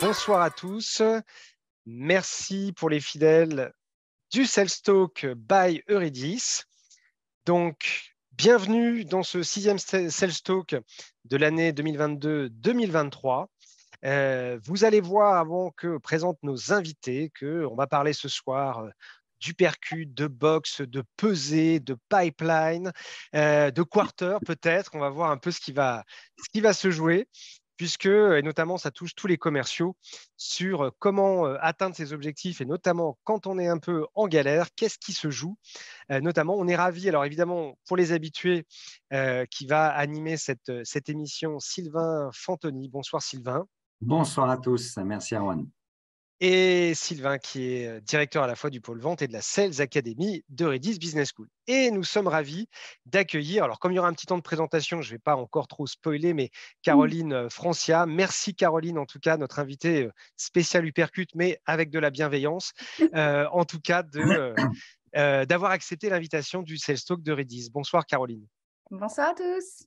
Bonsoir à tous. Merci pour les fidèles du Sales Talk by Eurydice. Donc, bienvenue dans ce 6e Sales Talk de l'année 2022-2023. Vous allez voir, avant que présente nos invités, qu'on va parler ce soir du percut, de box, de pesée, de pipeline, de quarter peut-être. On va voir un peu ce qui va se jouer, puisque, et notamment, ça touche tous les commerciaux sur comment atteindre ses objectifs, et notamment quand on est un peu en galère, qu'est-ce qui se joue. Notamment, on est ravis, alors évidemment, pour les habitués, qui va animer cette émission, Sylvain Fantoni. Bonsoir Sylvain. Bonsoir à tous, merci Erwan. Et Sylvain, qui est directeur à la fois du pôle vente et de la Sales Academy d'Eurydice Business School. Et nous sommes ravis d'accueillir, alors comme il y aura un petit temps de présentation, je ne vais pas encore trop spoiler, mais Caroline Francia. Merci Caroline, en tout cas, notre invitée spéciale Hypercute, mais avec de la bienveillance, en tout cas d'avoir accepté l'invitation du Sales Talk d'Eurydice. Bonsoir Caroline. Bonsoir à tous.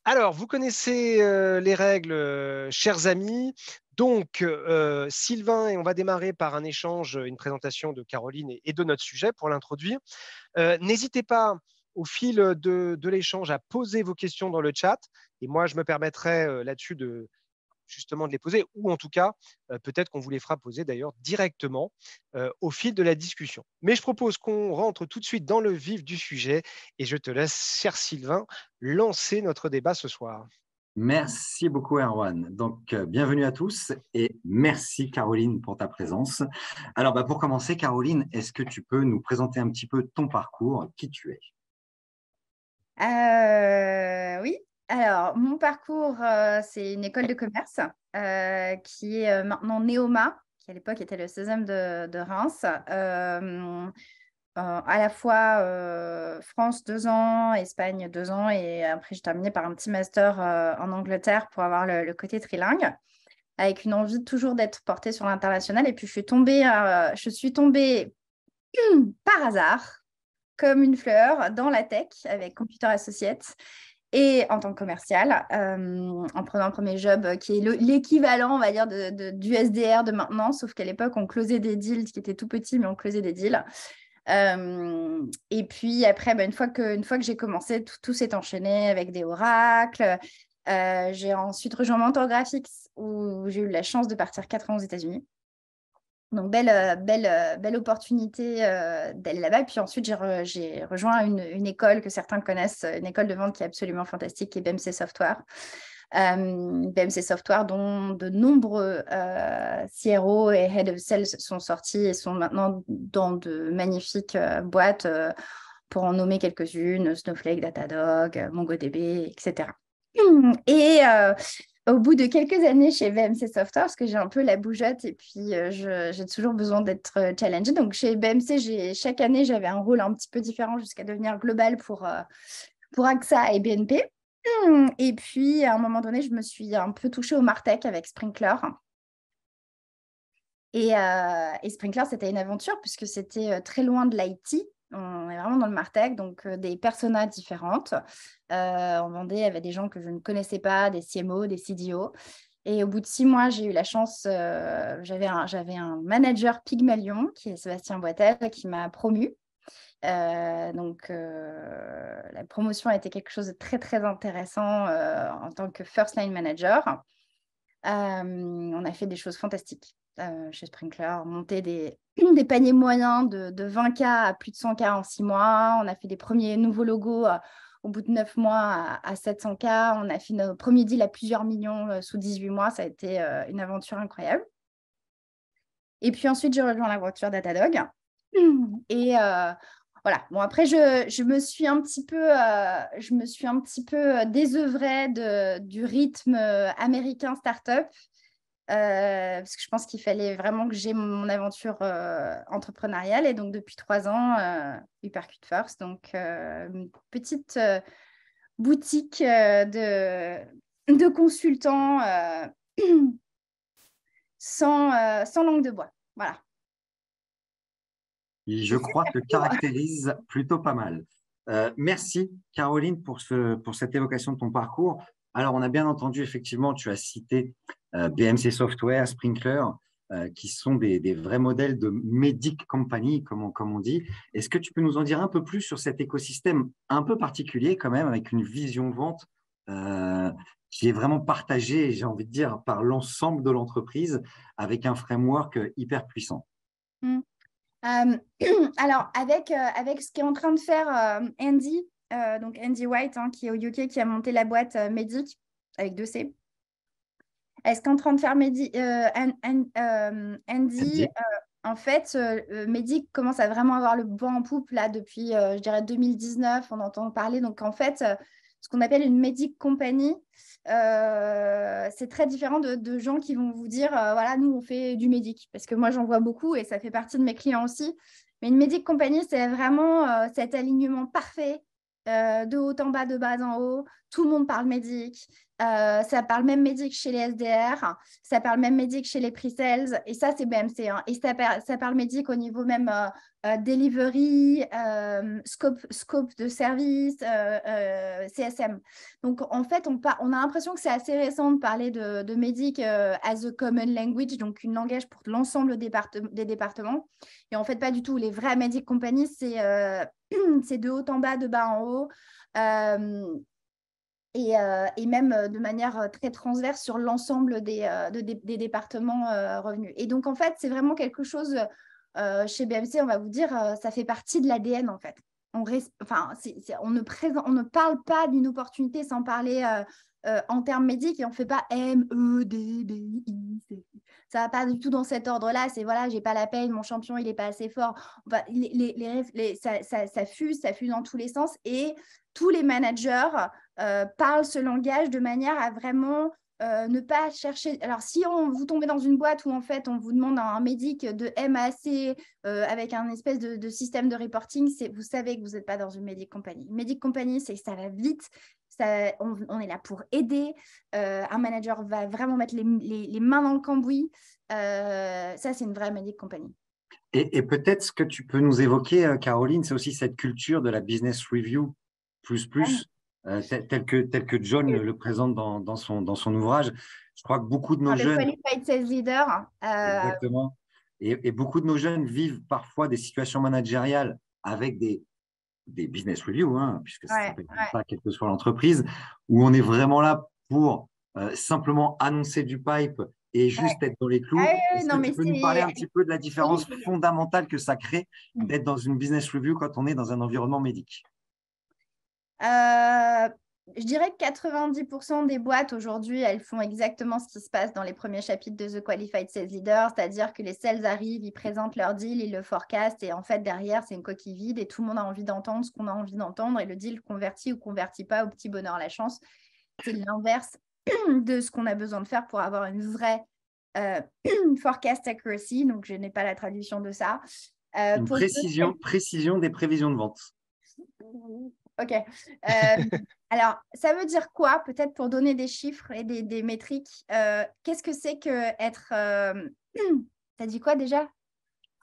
Alors, vous connaissez les règles, chers amis. Donc, Sylvain, et on va démarrer par un échange, une présentation de Caroline et de notre sujet pour l'introduire. N'hésitez pas, au fil de l'échange, à poser vos questions dans le chat. Et moi, je me permettrai là-dessus justement de les poser, ou en tout cas, peut-être qu'on vous les fera poser d'ailleurs directement au fil de la discussion. Mais je propose qu'on rentre tout de suite dans le vif du sujet et je te laisse, cher Sylvain, lancer notre débat ce soir. Merci beaucoup Erwan. Donc, bienvenue à tous et merci Caroline pour ta présence. Alors, pour commencer, Caroline, est-ce que tu peux nous présenter un petit peu ton parcours, qui tu es? Oui. Alors, mon parcours, c'est une école de commerce qui est maintenant Neoma, qui à l'époque était le 16e de Reims. À la fois France 2 ans, Espagne 2 ans, et après j'ai terminé par un petit master en Angleterre pour avoir le côté trilingue, avec une envie toujours d'être portée sur l'international. Et puis je suis tombée par hasard, comme une fleur, dans la tech avec Computer Associates et en tant que commercial, en prenant un premier job qui est l'équivalent, on va dire, du SDR de maintenant, sauf qu'à l'époque, on closait des deals qui étaient tout petits, mais on closait des deals. Et puis après, une fois que j'ai commencé, tout s'est enchaîné avec des oracles. J'ai ensuite rejoint Mentor Graphics, où j'ai eu la chance de partir 4 ans aux États-Unis. Donc, belle opportunité d'aller là-bas. Et puis ensuite, j'ai rejoint une école que certains connaissent, une école de vente qui est absolument fantastique, qui est BMC Software. BMC Software, dont de nombreux CRO et Head of Sales sont sortis et sont maintenant dans de magnifiques boîtes, pour en nommer quelques-unes, Snowflake, Datadog, MongoDB, etc. Et au bout de quelques années chez BMC Software, parce que j'ai un peu la bougeotte et puis j'ai toujours besoin d'être challengée. Donc, chez BMC, chaque année, j'avais un rôle un petit peu différent jusqu'à devenir global pour AXA et BNP. Et puis, à un moment donné, je me suis un peu touchée au MarTech avec Sprinklr. Et Sprinklr, c'était une aventure puisque c'était très loin de l'IT. On est vraiment dans le MarTech, donc des personas différentes. On vendait avec des gens que je ne connaissais pas, des CMO, des CDO. Et au bout de 6 mois, j'ai eu la chance, j'avais un manager Pygmalion, qui est Sébastien Boitel, qui m'a promue. Donc, la promotion a été quelque chose de très, très intéressant en tant que First Line Manager. On a fait des choses fantastiques chez Sprinklr, monter des paniers moyens de 20K à plus de 100K en 6 mois. On a fait des premiers nouveaux logos au bout de 9 mois à 700K. On a fait nos premiers deals à plusieurs millions sous 18 mois. Ça a été une aventure incroyable. Et puis ensuite, j'ai rejoint l'aventure Datadog. Et voilà. Bon, après, je me suis un petit peu désœuvrée du rythme américain startup, parce que je pense qu'il fallait vraiment que j'ai mon aventure entrepreneuriale. Et donc, depuis 3 ans, Hypercute First, donc une petite boutique de consultants sans langue de bois. Voilà. Je crois que caractérise plutôt pas mal. Merci Caroline pour cette évocation de ton parcours. Alors, on a bien entendu, effectivement, tu as cité BMC Software, Sprinklr, qui sont des vrais modèles de Medic Company, comme on dit. Est-ce que tu peux nous en dire un peu plus sur cet écosystème un peu particulier quand même, avec une vision vente qui est vraiment partagée, j'ai envie de dire, par l'ensemble de l'entreprise, avec un framework hyper puissant? Alors, avec ce qu'est en train de faire Andy, donc Andy White, qui est au UK, qui a monté la boîte Medic, avec 2 C. Est-ce qu'en train de faire Andy, en fait, Medic commence à vraiment avoir le vent en poupe là depuis, je dirais, 2019, on entend parler. Donc, en fait, ce qu'on appelle une Medic Company, c'est très différent de gens qui vont vous dire, voilà, nous, on fait du Medic. Parce que moi, j'en vois beaucoup et ça fait partie de mes clients aussi. Mais une Medic Company, c'est vraiment cet alignement parfait, de haut en bas, de bas en haut. Tout le monde parle Medic. Ça parle même Medic chez les SDR, ça parle même Medic chez les pre-sales, et ça, c'est BMC. Et ça parle Medic au niveau même delivery, scope de service, CSM. Donc, en fait, on a l'impression que c'est assez récent de parler de Medic as a common language, donc une langage pour l'ensemble des départements. Et en fait, pas du tout. Les vrais Medic Company, c'est de haut en bas, de bas en haut. Et même de manière très transverse sur l'ensemble des départements revenus. Et donc, en fait, c'est vraiment quelque chose, chez BMC, on va vous dire, ça fait partie de l'ADN, en fait. On ne parle pas d'une opportunité sans parler en termes médics, et on ne fait pas M-E-D-B-I-C. Ça ne va pas du tout dans cet ordre-là. C'est voilà, j'ai pas la peine, mon champion, il n'est pas assez fort. Ça fuse dans tous les sens. Et tous les managers parlent ce langage de manière à vraiment ne pas chercher. Alors, si vous tombez dans une boîte où en fait on vous demande un médic de M à C avec un espèce de système de reporting, vous savez que vous n'êtes pas dans une Medic Company. Une Medic Company, ça va vite. On est là pour aider. Un manager va vraiment mettre les mains dans le cambouis. Ça, c'est une vraie Medic Company. Et peut-être ce que tu peux nous évoquer, Caroline, c'est aussi cette culture de la business review tel que John le présente dans son ouvrage. Je crois que beaucoup de nos jeunes… Qualified Sales Leader. Exactement. Et beaucoup de nos jeunes vivent parfois des situations managériales avec des business reviews, puisque ça s'appelle comme ça, quelle que soit l'entreprise, où on est vraiment là pour simplement annoncer du pipe et juste être dans les clous. Est-ce que tu peux nous parler un petit peu de la différence fondamentale que ça crée d'être dans une business review quand on est dans un environnement médic? Je dirais que 90% des boîtes aujourd'hui, elles font exactement ce qui se passe dans les premiers chapitres de The Qualified Sales Leader, c'est-à-dire que les sales arrivent, ils présentent leur deal, ils le forecastent, et en fait derrière c'est une coquille vide et tout le monde a envie d'entendre ce qu'on a envie d'entendre, et le deal convertit ou convertit pas au petit bonheur la chance. C'est l'inverse de ce qu'on a besoin de faire pour avoir une vraie forecast accuracy, donc je n'ai pas la traduction de ça. Une précision des prévisions de vente. Ok. Alors, ça veut dire quoi? Peut-être pour donner des chiffres et des métriques. Qu'est-ce que c'est que être… T'as dit quoi déjà?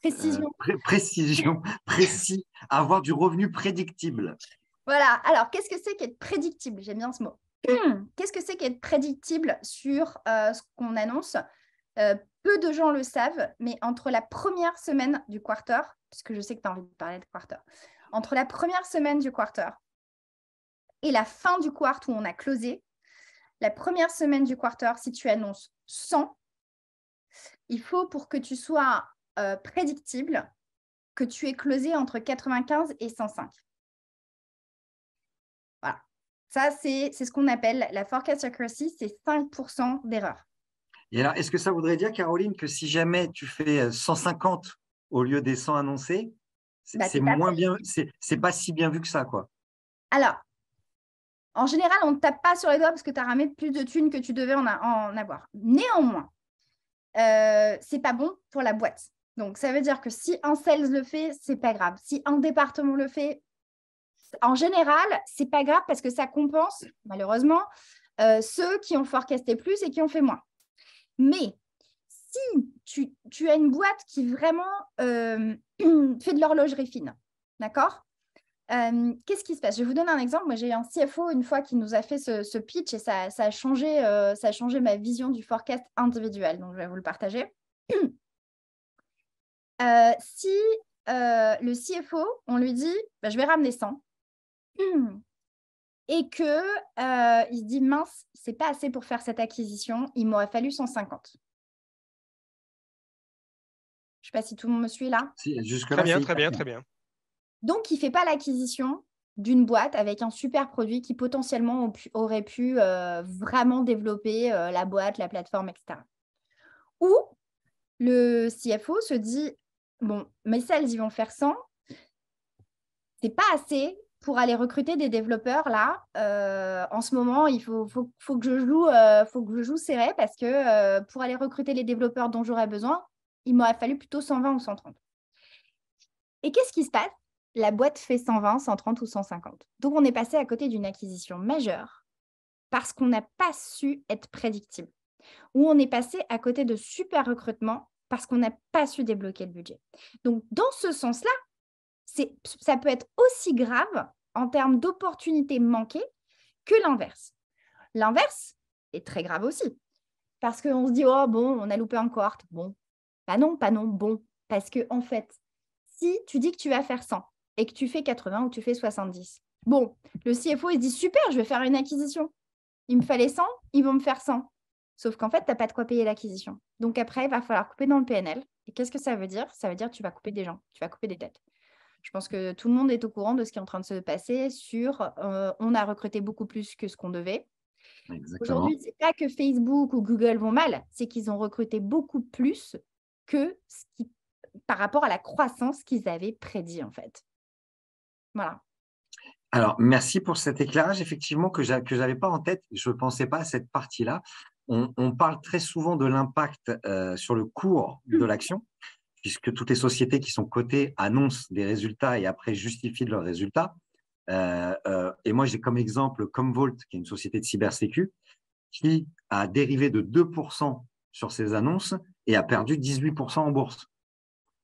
Précision. Précision, précis, avoir du revenu prédictible. Voilà. Alors, qu'est-ce que c'est qu'être prédictible? J'aime bien ce mot. Qu'est-ce que c'est qu'être prédictible sur ce qu'on annonce? Peu de gens le savent, mais entre la première semaine du quarter, puisque je sais que tu as envie de parler de quarter, entre la première semaine du quarter et la fin du quart où on a closé, la première semaine du quarter, si tu annonces 100, il faut, pour que tu sois prédictible, que tu aies closé entre 95 et 105. Voilà. Ça, c'est ce qu'on appelle la forecast accuracy, c'est 5% d'erreur. Et alors, est-ce que ça voudrait dire, Caroline, que si jamais tu fais 150 au lieu des 100 annoncés, c'est moins bien, c'est pas si bien vu que ça, quoi? Alors, en général, on ne tape pas sur les doigts parce que tu as ramé plus de thunes que tu devais en avoir. Néanmoins, c'est pas bon pour la boîte. Donc, ça veut dire que si un sales le fait, c'est pas grave. Si un département le fait, en général, c'est pas grave parce que ça compense, malheureusement, ceux qui ont forecasté plus et qui ont fait moins. Mais si tu as une boîte qui vraiment fait de l'horlogerie fine, d'accord? Qu'est-ce qui se passe? Je vais vous donner un exemple. Moi, j'ai eu un CFO une fois qui nous a fait ce pitch et ça a changé ma vision du forecast individuel. Donc, je vais vous le partager. Si le CFO, on lui dit bah, je vais ramener 100 et que il se dit mince, c'est pas assez pour faire cette acquisition, il m'aurait fallu 150. Je ne sais pas si tout le monde me suit là. Si, jusque-là, Très bien, c'est très hyper bien, clair. très bien. Donc, il ne fait pas l'acquisition d'une boîte avec un super produit qui potentiellement aurait pu vraiment développer la boîte, la plateforme, etc. Ou le CFO se dit, bon, mes sales, ils vont faire 100. C'est pas assez pour aller recruter des développeurs là. En ce moment, il faut que je joue serré parce que pour aller recruter les développeurs dont j'aurais besoin, il m'aurait fallu plutôt 120 ou 130. Et qu'est-ce qui se passe? La boîte fait 120, 130 ou 150. Donc, on est passé à côté d'une acquisition majeure parce qu'on n'a pas su être prédictible. Ou on est passé à côté de super recrutements parce qu'on n'a pas su débloquer le budget. Donc, dans ce sens-là, ça peut être aussi grave en termes d'opportunités manquées que l'inverse. L'inverse est très grave aussi parce qu'on se dit, oh bon, on a loupé un cohort. Bon, pas non, bon. Parce que en fait, si tu dis que tu vas faire 100 et que tu fais 80 ou tu fais 70, bon, le CFO, il se dit, super, je vais faire une acquisition. Il me fallait 100, ils vont me faire 100. Sauf qu'en fait, tu n'as pas de quoi payer l'acquisition. Donc après, il va falloir couper dans le PNL. Et qu'est-ce que ça veut dire? Ça veut dire que tu vas couper des gens, tu vas couper des têtes. Je pense que tout le monde est au courant de ce qui est en train de se passer on a recruté beaucoup plus que ce qu'on devait. Exactement. Aujourd'hui, ce n'est pas que Facebook ou Google vont mal, c'est qu'ils ont recruté beaucoup plus que par rapport à la croissance qu'ils avaient prédit en fait. Voilà. Alors, merci pour cet éclairage, effectivement, que je n'avais pas en tête. Je ne pensais pas à cette partie-là. On parle très souvent de l'impact sur le cours de l'action, puisque toutes les sociétés qui sont cotées annoncent des résultats et après justifient de leurs résultats. Et moi, j'ai comme exemple Commvault, qui est une société de cybersécu, qui a dérivé de 2% sur ses annonces et a perdu 18% en bourse.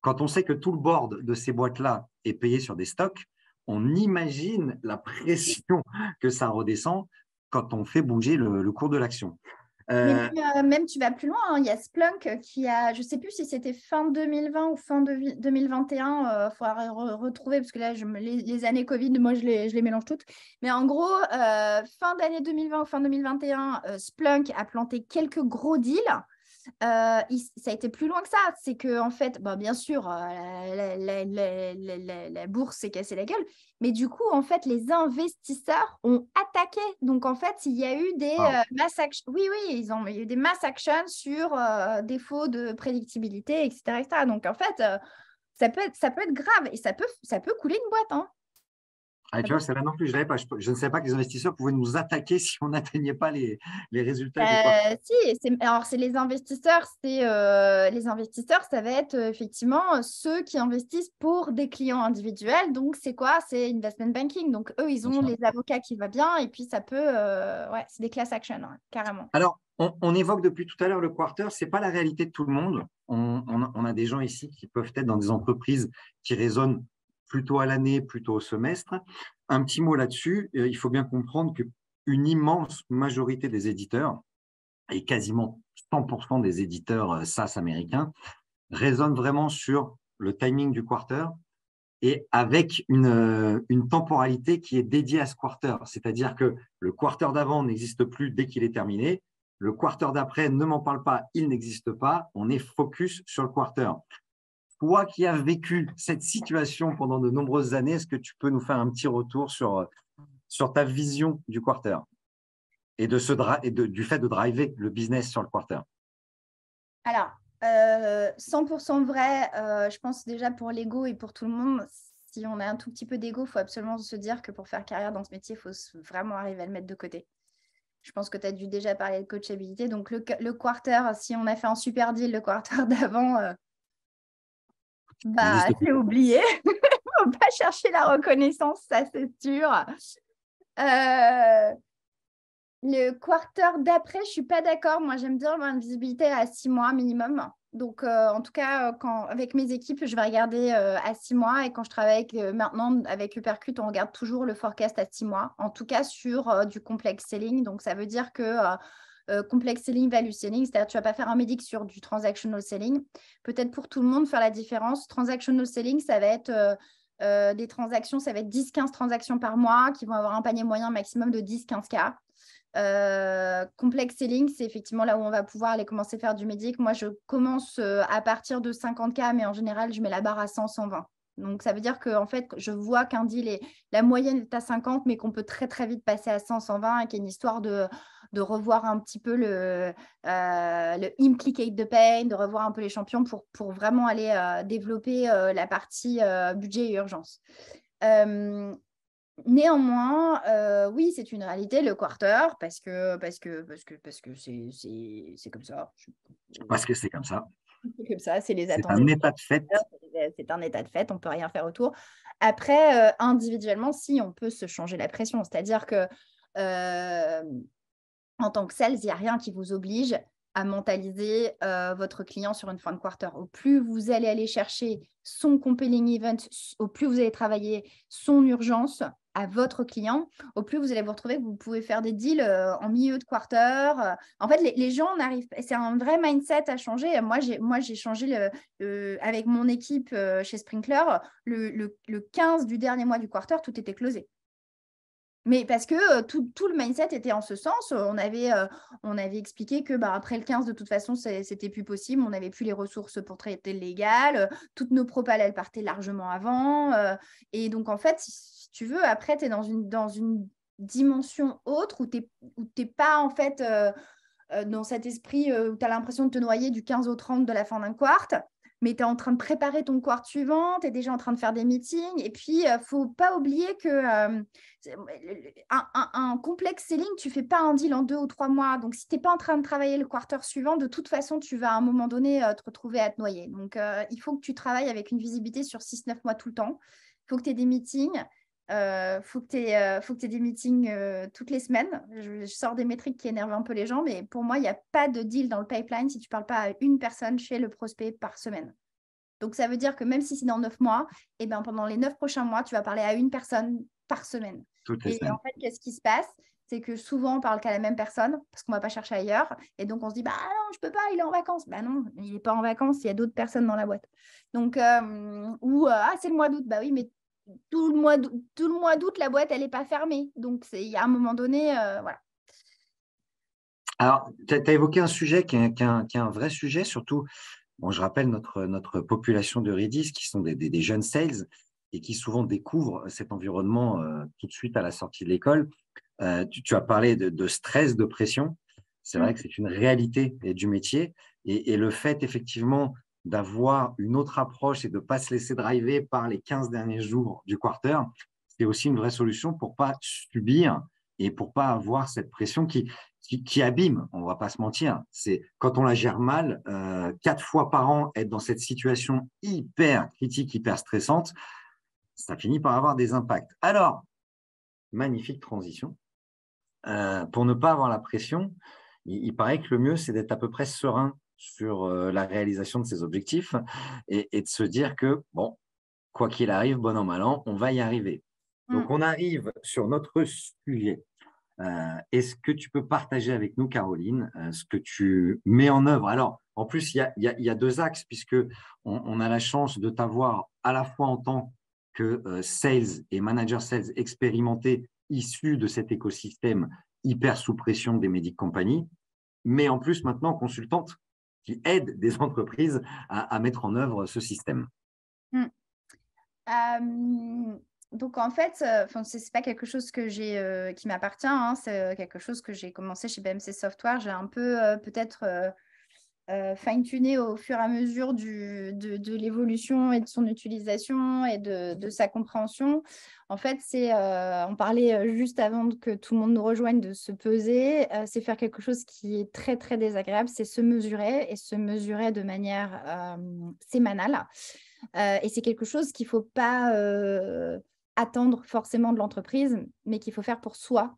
Quand on sait que tout le board de ces boîtes-là est payé sur des stocks, on imagine la pression que ça redescend quand on fait bouger le cours de l'action. Même tu vas plus loin, hein. Il y a Splunk qui a, je ne sais plus si c'était fin 2020 ou fin 2021, il faudra retrouver parce que là, les années Covid, moi, je les mélange toutes. Mais en gros, fin d'année 2020 ou fin 2021, Splunk a planté quelques gros deals. Ça a été plus loin que ça. C'est que en fait, bien sûr, la bourse s'est cassée la gueule, mais du coup, en fait, les investisseurs ont attaqué. Donc, en fait, il y a eu des mass actions. Oui, il y a eu des mass actions sur défaut de prédictibilité, etc., etc. Donc, en fait, ça peut être grave et ça peut couler une boîte. Hein. Ah, tu vois, c'est là non plus, je ne savais pas que les investisseurs pouvaient nous attaquer si on n'atteignait pas les résultats du quartier. Alors, c'est les investisseurs, ça va être effectivement ceux qui investissent pour des clients individuels. Donc, c'est quoi? C'est investment banking. Donc, eux, ils ont les avocats qui vont bien et puis ça peut, c'est des class actions, carrément. Alors, on évoque depuis tout à l'heure le quarter, ce n'est pas la réalité de tout le monde. On a des gens ici qui peuvent être dans des entreprises qui raisonnent plutôt à l'année, plutôt au semestre. Un petit mot là-dessus, il faut bien comprendre qu'une immense majorité des éditeurs, et quasiment 100% des éditeurs SaaS américains, raisonnent vraiment sur le timing du quarter et avec une temporalité qui est dédiée à ce quarter. C'est-à-dire que le quarter d'avant n'existe plus dès qu'il est terminé. Le quarter d'après, ne m'en parle pas, il n'existe pas. On est focus sur le quarter. Toi qui as vécu cette situation pendant de nombreuses années, est-ce que tu peux nous faire un petit retour sur ta vision du quarter et du fait de driver le business sur le quarter? Alors, 100% vrai, je pense déjà pour l'ego et pour tout le monde, si on a un tout petit peu d'ego, il faut absolument se dire que pour faire carrière dans ce métier, il faut vraiment arriver à le mettre de côté. Je pense que tu as dû déjà parler de coachabilité. Donc, le quarter, si on a fait un super deal le quarter d'avant, c'est oublié. Il ne faut pas chercher la reconnaissance, ça c'est sûr. Le quarter d'après, je ne suis pas d'accord. Moi, j'aime bien avoir une visibilité à 6 mois minimum. Donc, en tout cas, avec mes équipes, je vais regarder à 6 mois. Et quand je travaille maintenant avec Uppercut, on regarde toujours le forecast à 6 mois, en tout cas sur du complex selling. Donc, ça veut dire que complex selling, value selling, c'est-à-dire que tu ne vas pas faire un médic sur du transactional selling. Peut-être pour tout le monde, faire la différence. Transactional selling, ça va être des transactions, ça va être 10-15 transactions par mois qui vont avoir un panier moyen maximum de 10-15K. Complex selling, c'est effectivement là où on va pouvoir aller commencer à faire du médic. Moi, je commence à partir de 50K, mais en général, je mets la barre à 100-120. Donc, ça veut dire que en fait, je vois qu'un deal la moyenne est à 50, mais qu'on peut très, très vite passer à 100-120 et qu'il y a une histoire de revoir un petit peu le implicate the pain, de revoir un peu les champions pour vraiment aller développer la partie budget et urgence. Néanmoins, oui, c'est une réalité, le quarter, parce que c'est comme ça. Parce que c'est comme ça. C'est comme ça, c'est les C'est attentes. un état de fait. C'est un état de fait, on ne peut rien faire autour. Après, individuellement, si, on peut se changer la pression. C'est-à-dire que en tant que sales, il n'y a rien qui vous oblige à mentaliser votre client sur une fin de quarter. Au plus vous allez aller chercher son compelling event, au plus vous allez travailler son urgence à votre client, au plus vous allez vous retrouver que vous pouvez faire des deals en milieu de quarter. En fait, les gens n'arrivent pas. C'est un vrai mindset à changer. Moi, j'ai changé avec mon équipe chez Sprinkler. Le 15 du dernier mois du quarter, tout était closé. Mais parce que tout le mindset était en ce sens. On avait expliqué que après le 15, de toute façon, c'était plus possible. On n'avait plus les ressources pour traiter le légal. Toutes nos propales, elles partaient largement avant. Et donc, en fait, si tu veux, après, tu es dans une dimension autre où tu n'es pas, en fait, dans cet esprit où tu as l'impression de te noyer du 15 au 30 de la fin d'un quart. Mais tu es en train de préparer ton quart suivant, tu es déjà en train de faire des meetings. Et puis, il ne faut pas oublier que un complexe selling, tu ne fais pas un deal en 2 ou 3 mois. Donc, si tu n'es pas en train de travailler le quarter suivant, de toute façon, tu vas à un moment donné te retrouver à te noyer. Donc, il faut que tu travailles avec une visibilité sur 6-9 mois tout le temps. Il faut que tu aies des meetings. Faut que tu aies des meetings toutes les semaines. Je sors des métriques qui énervent un peu les gens, mais pour moi, il n'y a pas de deal dans le pipeline si tu ne parles pas à une personne chez le prospect par semaine. Donc, ça veut dire que même si c'est dans 9 mois, eh ben, pendant les 9 prochains mois, tu vas parler à une personne par semaine. Toutes les Et semaines. en fait, qu'est-ce qui se passe? C'est que souvent, on parle qu'à la même personne parce qu'on ne va pas chercher ailleurs. Et donc, on se dit, bah non, je ne peux pas, il est en vacances. Bah non, il n'est pas en vacances, il y a d'autres personnes dans la boîte. Donc, c'est le mois d'août. Bah oui, mais tout le mois d'août, la boîte, elle n'est pas fermée. Donc, il y a un moment donné, voilà. Alors, tu as évoqué un sujet qui est un vrai sujet, surtout, bon, je rappelle notre population de Redis qui sont des jeunes sales et qui souvent découvrent cet environnement tout de suite à la sortie de l'école. Tu as parlé de stress, de pression. C'est vrai que c'est une réalité du métier. Et le fait, effectivement, d'avoir une autre approche et de ne pas se laisser driver par les 15 derniers jours du quarter, c'est aussi une vraie solution pour ne pas subir et pour ne pas avoir cette pression qui abîme, on ne va pas se mentir. C'est quand on la gère mal, 4 fois par an, être dans cette situation hyper critique, hyper stressante, ça finit par avoir des impacts. Alors, magnifique transition. Pour ne pas avoir la pression, il paraît que le mieux, c'est d'être à peu près serein sur la réalisation de ses objectifs et de se dire que, bon, quoi qu'il arrive, bon an, mal an, on va y arriver. Donc, on arrive sur notre sujet. Est-ce que tu peux partager avec nous, Caroline, ce que tu mets en œuvre? Alors, en plus, il y a 2 axes, puisque on a la chance de t'avoir à la fois en tant que sales et manager sales expérimenté, issu de cet écosystème hyper sous pression des Medic Company, mais en plus maintenant consultante qui aide des entreprises à mettre en œuvre ce système. Donc, en fait, ce n'est pas quelque chose qui m'appartient. Hein, c'est quelque chose que j'ai commencé chez BMC Software. J'ai un peu peut-être fine-tuné au fur et à mesure de l'évolution et de son utilisation et de sa compréhension. En fait, on parlait juste avant que tout le monde nous rejoigne de se peser, c'est faire quelque chose qui est très, très désagréable, c'est se mesurer et se mesurer de manière sémanale. Et c'est quelque chose qu'il ne faut pas attendre forcément de l'entreprise, mais qu'il faut faire pour soi.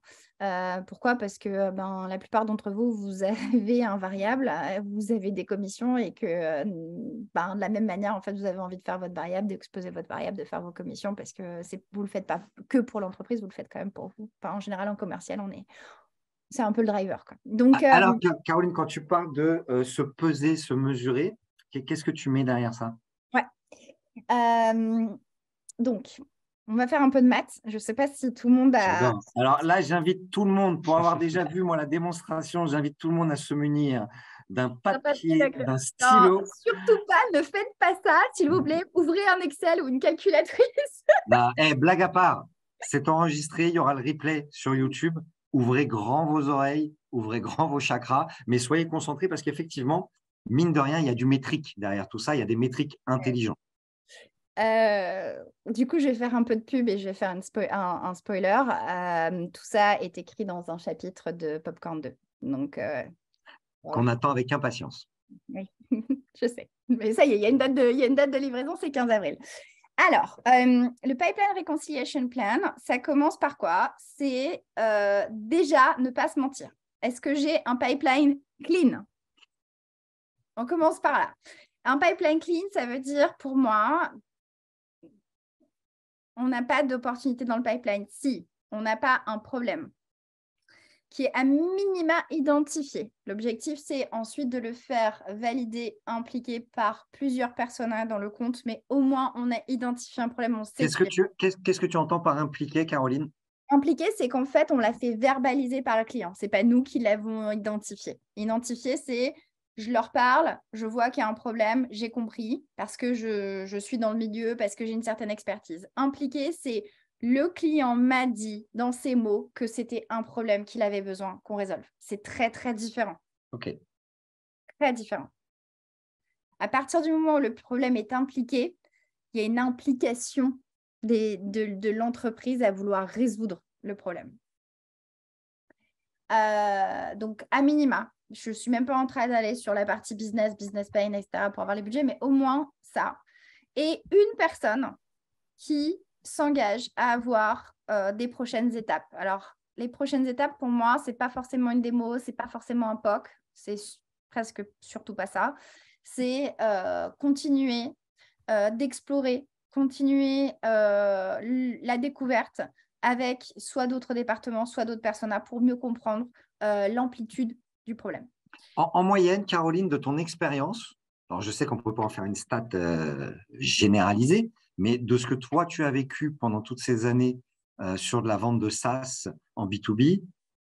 Pourquoi? Parce que la plupart d'entre vous, vous avez un variable, vous avez des commissions et que de la même manière, en fait, vous avez envie de faire votre variable, d'exposer votre variable, de faire vos commissions parce que vous ne le faites pas que pour l'entreprise, vous le faites quand même pour vous. Enfin, en général, en commercial, c'est un peu le driver, quoi. Donc, Alors, Caroline, quand tu parles de se peser, se mesurer, qu'est-ce que tu mets derrière ça? ouais. Donc, on va faire un peu de maths. Je ne sais pas si tout le monde a… J'adore. Alors là, j'invite tout le monde, pour avoir déjà vu moi la démonstration, j'invite tout le monde à se munir d'un papier, d'un Non, stylo. surtout pas, ne faites pas ça, s'il vous plaît. Ouvrez un Excel ou une calculatrice. Blague à part, c'est enregistré, il y aura le replay sur YouTube. Ouvrez grand vos oreilles, ouvrez grand vos chakras, mais soyez concentrés parce qu'effectivement, mine de rien, il y a du métrique derrière tout ça, il y a des métriques intelligents. Du coup, je vais faire un peu de pub et je vais faire un spoiler. Tout ça est écrit dans un chapitre de Popcorn 2. Donc, Qu'on attend avec impatience. oui, je sais. Mais ça y est, il y a une date de livraison, c'est 15 avril. Alors, le Pipeline Reconciliation Plan, ça commence par quoi? C'est déjà ne pas se mentir. Est-ce que j'ai un pipeline clean? On commence par là. Un pipeline clean, ça veut dire pour moi, on n'a pas d'opportunité dans le pipeline si on n'a pas un problème qui est à minima identifié. L'objectif, c'est ensuite de le faire valider, impliqué par plusieurs personnes dans le compte, mais au moins, on a identifié un problème. On sait Qu'est-ce que tu entends par impliqué, Caroline? Impliqué, c'est qu'en fait, on l'a fait verbaliser par le client. Ce n'est pas nous qui l'avons identifié. Identifié, c'est je leur parle, je vois qu'il y a un problème, j'ai compris, parce que je suis dans le milieu, parce que j'ai une certaine expertise. Impliqué, c'est le client m'a dit dans ses mots que c'était un problème qu'il avait besoin qu'on résolve. C'est très, très différent. Ok. Très différent. À partir du moment où le problème est impliqué, il y a une implication de l'entreprise à vouloir résoudre le problème. Donc, à minima, je ne suis même pas en train d'aller sur la partie business pain, etc. pour avoir les budgets, mais au moins ça. Et une personne qui s'engage à avoir des prochaines étapes. Alors, les prochaines étapes, pour moi, ce n'est pas forcément une démo, ce n'est pas forcément un POC, c'est presque surtout pas ça. C'est continuer d'explorer, continuer la découverte avec soit d'autres départements, soit d'autres personas pour mieux comprendre l'amplitude du problème. En moyenne, Caroline, de ton expérience, alors je sais qu'on ne peut pas en faire une stat généralisée, mais de ce que toi, tu as vécu pendant toutes ces années sur de la vente de SaaS en B2B,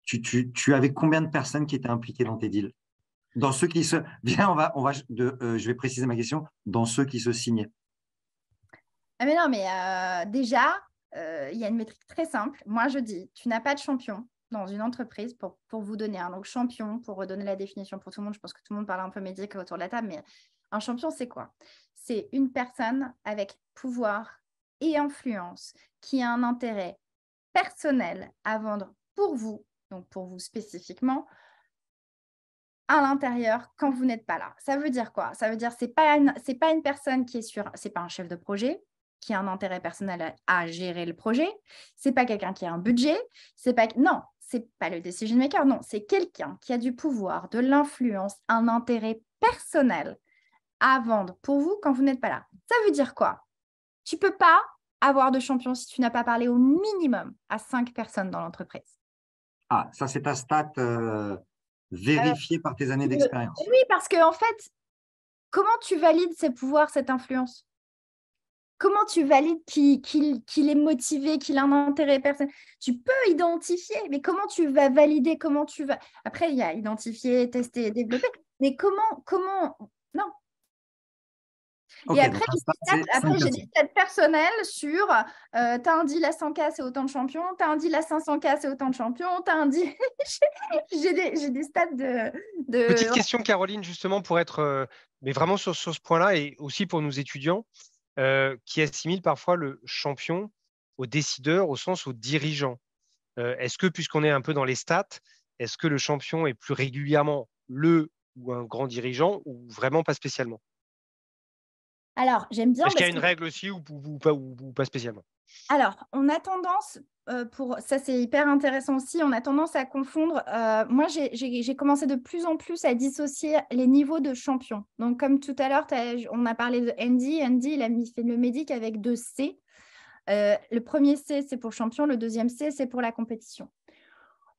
tu avais combien de personnes qui étaient impliquées dans tes deals? Dans ceux qui se… Bien, je vais préciser ma question. Dans ceux qui se signaient. Ah mais non, mais déjà, il y a une métrique très simple. Moi, je dis, tu n'as pas de champion dans une entreprise pour vous donner un donc champion, pour redonner la définition pour tout le monde. Je pense que tout le monde parle un peu médic autour de la table, mais un champion, c'est quoi? C'est une personne avec pouvoir et influence qui a un intérêt personnel à vendre pour vous, donc pour vous spécifiquement, à l'intérieur quand vous n'êtes pas là. Ça veut dire quoi? Ça veut dire c'est pas une personne qui est c'est pas un chef de projet qui a un intérêt personnel à gérer le projet, c'est pas quelqu'un qui a un budget, non, c'est pas le decision maker, non, c'est quelqu'un qui a du pouvoir, de l'influence, un intérêt personnel à vendre pour vous quand vous n'êtes pas là. Ça veut dire quoi? Tu peux pas avoir de champion si tu n'as pas parlé au minimum à 5 personnes dans l'entreprise. Ah, ça c'est ta stat vérifiée par tes années d'expérience. Oui, parce que en fait, comment tu valides ces pouvoirs, cette influence? Comment tu valides qu'il est motivé, qu'il a un intérêt personnel? Tu peux identifier, mais comment tu vas valider? Comment tu vas… Après, il y a identifier, tester, développer. Mais comment… Non. Okay, et après, j'ai des stats personnelles sur tu as un deal à 100K, c'est autant de champions. Tu as un deal à 500K, c'est autant de champions. Tu as un deal… j'ai des stats de… Petite question, Caroline, justement, pour être mais vraiment sur ce point-là et aussi pour nos étudiants qui assimilent parfois le champion au décideur, au sens au dirigeant. Est-ce que, puisqu'on est un peu dans les stats, est-ce que le champion est plus régulièrement le ou un grand dirigeant ou vraiment pas spécialement? Alors, j'aime bien. Est-ce qu'il y a une règle aussi ou pas spécialement? Alors, on a tendance, ça c'est hyper intéressant aussi, on a tendance à confondre. Moi, j'ai commencé de plus en plus à dissocier les niveaux de champion. Donc, comme tout à l'heure, on a parlé de Andy. Andy, il a fait le médic avec 2 C. Le premier C, c'est pour champion. Le deuxième C, c'est pour la compétition.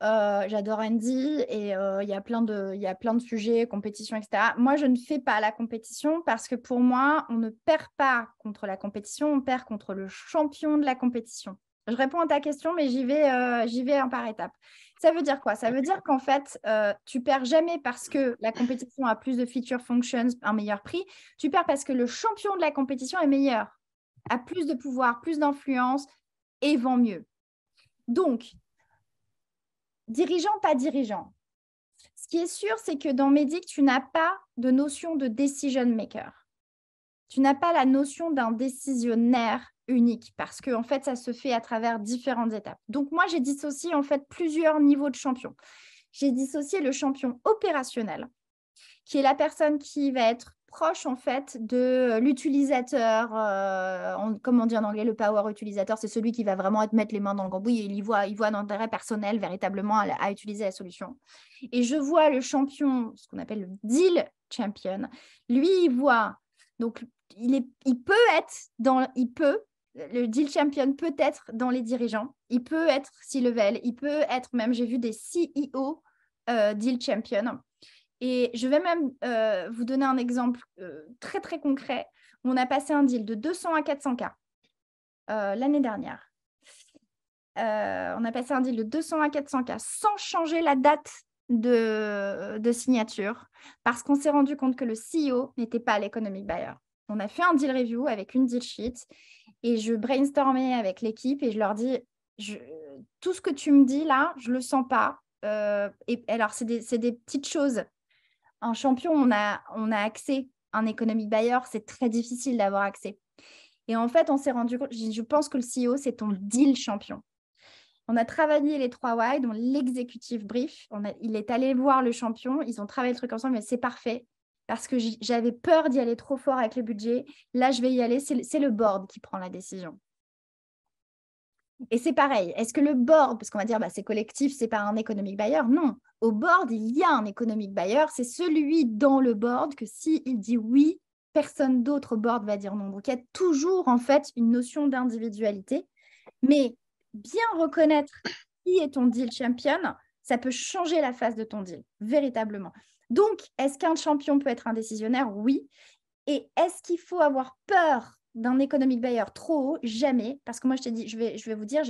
J'adore Andy et il y a plein de sujets, compétition, etc. Moi, je ne fais pas la compétition parce que pour moi, on ne perd pas contre la compétition, on perd contre le champion de la compétition. Je réponds à ta question, mais j'y vais un par étapes. Ça veut dire quoi? Ça veut dire qu'en fait, tu perds jamais parce que la compétition a plus de feature functions, un meilleur prix. Tu perds parce que le champion de la compétition est meilleur, a plus de pouvoir, plus d'influence et vend mieux. Donc, dirigeant, pas dirigeant. Ce qui est sûr, c'est que dans Médic, tu n'as pas de notion de decision maker. Tu n'as pas la notion d'un décisionnaire unique parce que en fait, ça se fait à travers différentes étapes. Donc, moi, j'ai dissocié en fait plusieurs niveaux de champion. J'ai dissocié le champion opérationnel, qui est la personne qui va être proche en fait de l'utilisateur, comme on dit en anglais, le power utilisateur, c'est celui qui va vraiment mettre les mains dans le cambouis et il voit un intérêt personnel véritablement à utiliser la solution. Et je vois le champion, ce qu'on appelle le deal champion, lui, il voit, donc le deal champion peut être dans les dirigeants, il peut être C-level, il peut être même, j'ai vu des CEO deal champion. Et je vais même vous donner un exemple très, très concret. On a passé un deal de 200 à 400K l'année dernière. On a passé un deal de 200 à 400K sans changer la date de signature parce qu'on s'est rendu compte que le CEO n'était pas l'economic buyer. On a fait un deal review avec une deal sheet et je brainstormais avec l'équipe et je leur dis tout ce que tu me dis là, je ne le sens pas. Et alors, c'est des petites choses. Un champion, on a accès. Un economic buyer, c'est très difficile d'avoir accès. Et en fait, on s'est rendu compte, je pense que le CEO, c'est ton deal champion. On a travaillé les 3 why, dont l'executive brief. Il est allé voir le champion. Ils ont travaillé le truc ensemble, mais c'est parfait parce que j'avais peur d'y aller trop fort avec le budget. Là, je vais y aller. C'est le board qui prend la décision. Et c'est pareil. Est-ce que le board, parce qu'on va dire c'est collectif, c'est pas un economic buyer? Non. Au board, il y a un economic buyer. C'est celui dans le board que s'il dit oui, personne d'autre au board va dire non. Donc, il y a toujours en fait une notion d'individualité. Mais bien reconnaître qui est ton deal champion, ça peut changer la face de ton deal, véritablement. Donc, est-ce qu'un champion peut être un décisionnaire? Oui. Et est-ce qu'il faut avoir peur d'un economic buyer trop haut? Jamais. Parce que moi, je t'ai dit, je vais vous dire,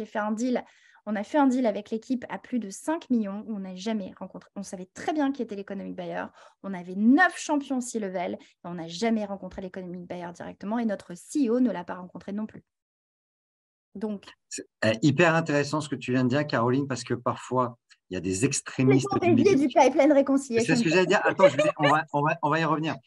on a fait un deal avec l'équipe à plus de 5 millions où on n'a jamais rencontré. On savait très bien qui était l'economic buyer. On avait 9 champions C-level et on n'a jamais rencontré l'economic buyer directement et notre CEO ne l'a pas rencontré non plus. Donc, c'est hyper intéressant ce que tu viens de dire, Caroline, parce que parfois, il y a des extrémistes du pipeline réconciliation. C'est ce que j'allais dire. Attends, on va y revenir.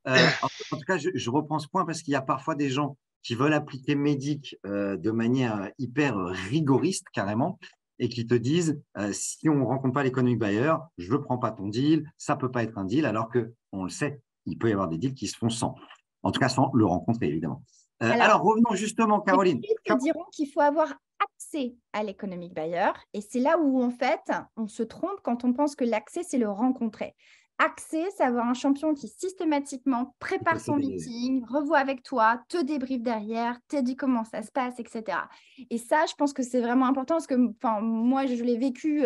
En tout cas, je reprends ce point parce qu'il y a parfois des gens qui veulent appliquer Médic de manière hyper rigoriste, carrément, et qui te disent si on ne rencontre pas l'économic buyer, je ne prends pas ton deal, ça ne peut pas être un deal, alors qu'on le sait, il peut y avoir des deals qui se font sans. En tout cas, sans le rencontrer, évidemment. Alors, revenons justement, Caroline. Ils diront qu'il faut avoir accès à l'économic buyer. Et c'est là où, en fait, on se trompe quand on pense que l'accès, c'est le rencontrer. Accès, c'est avoir un champion qui systématiquement prépare son meeting, revoit avec toi, te débriefe derrière, te dit comment ça se passe, etc. Et ça, je pense que c'est vraiment important parce que moi, je l'ai vécu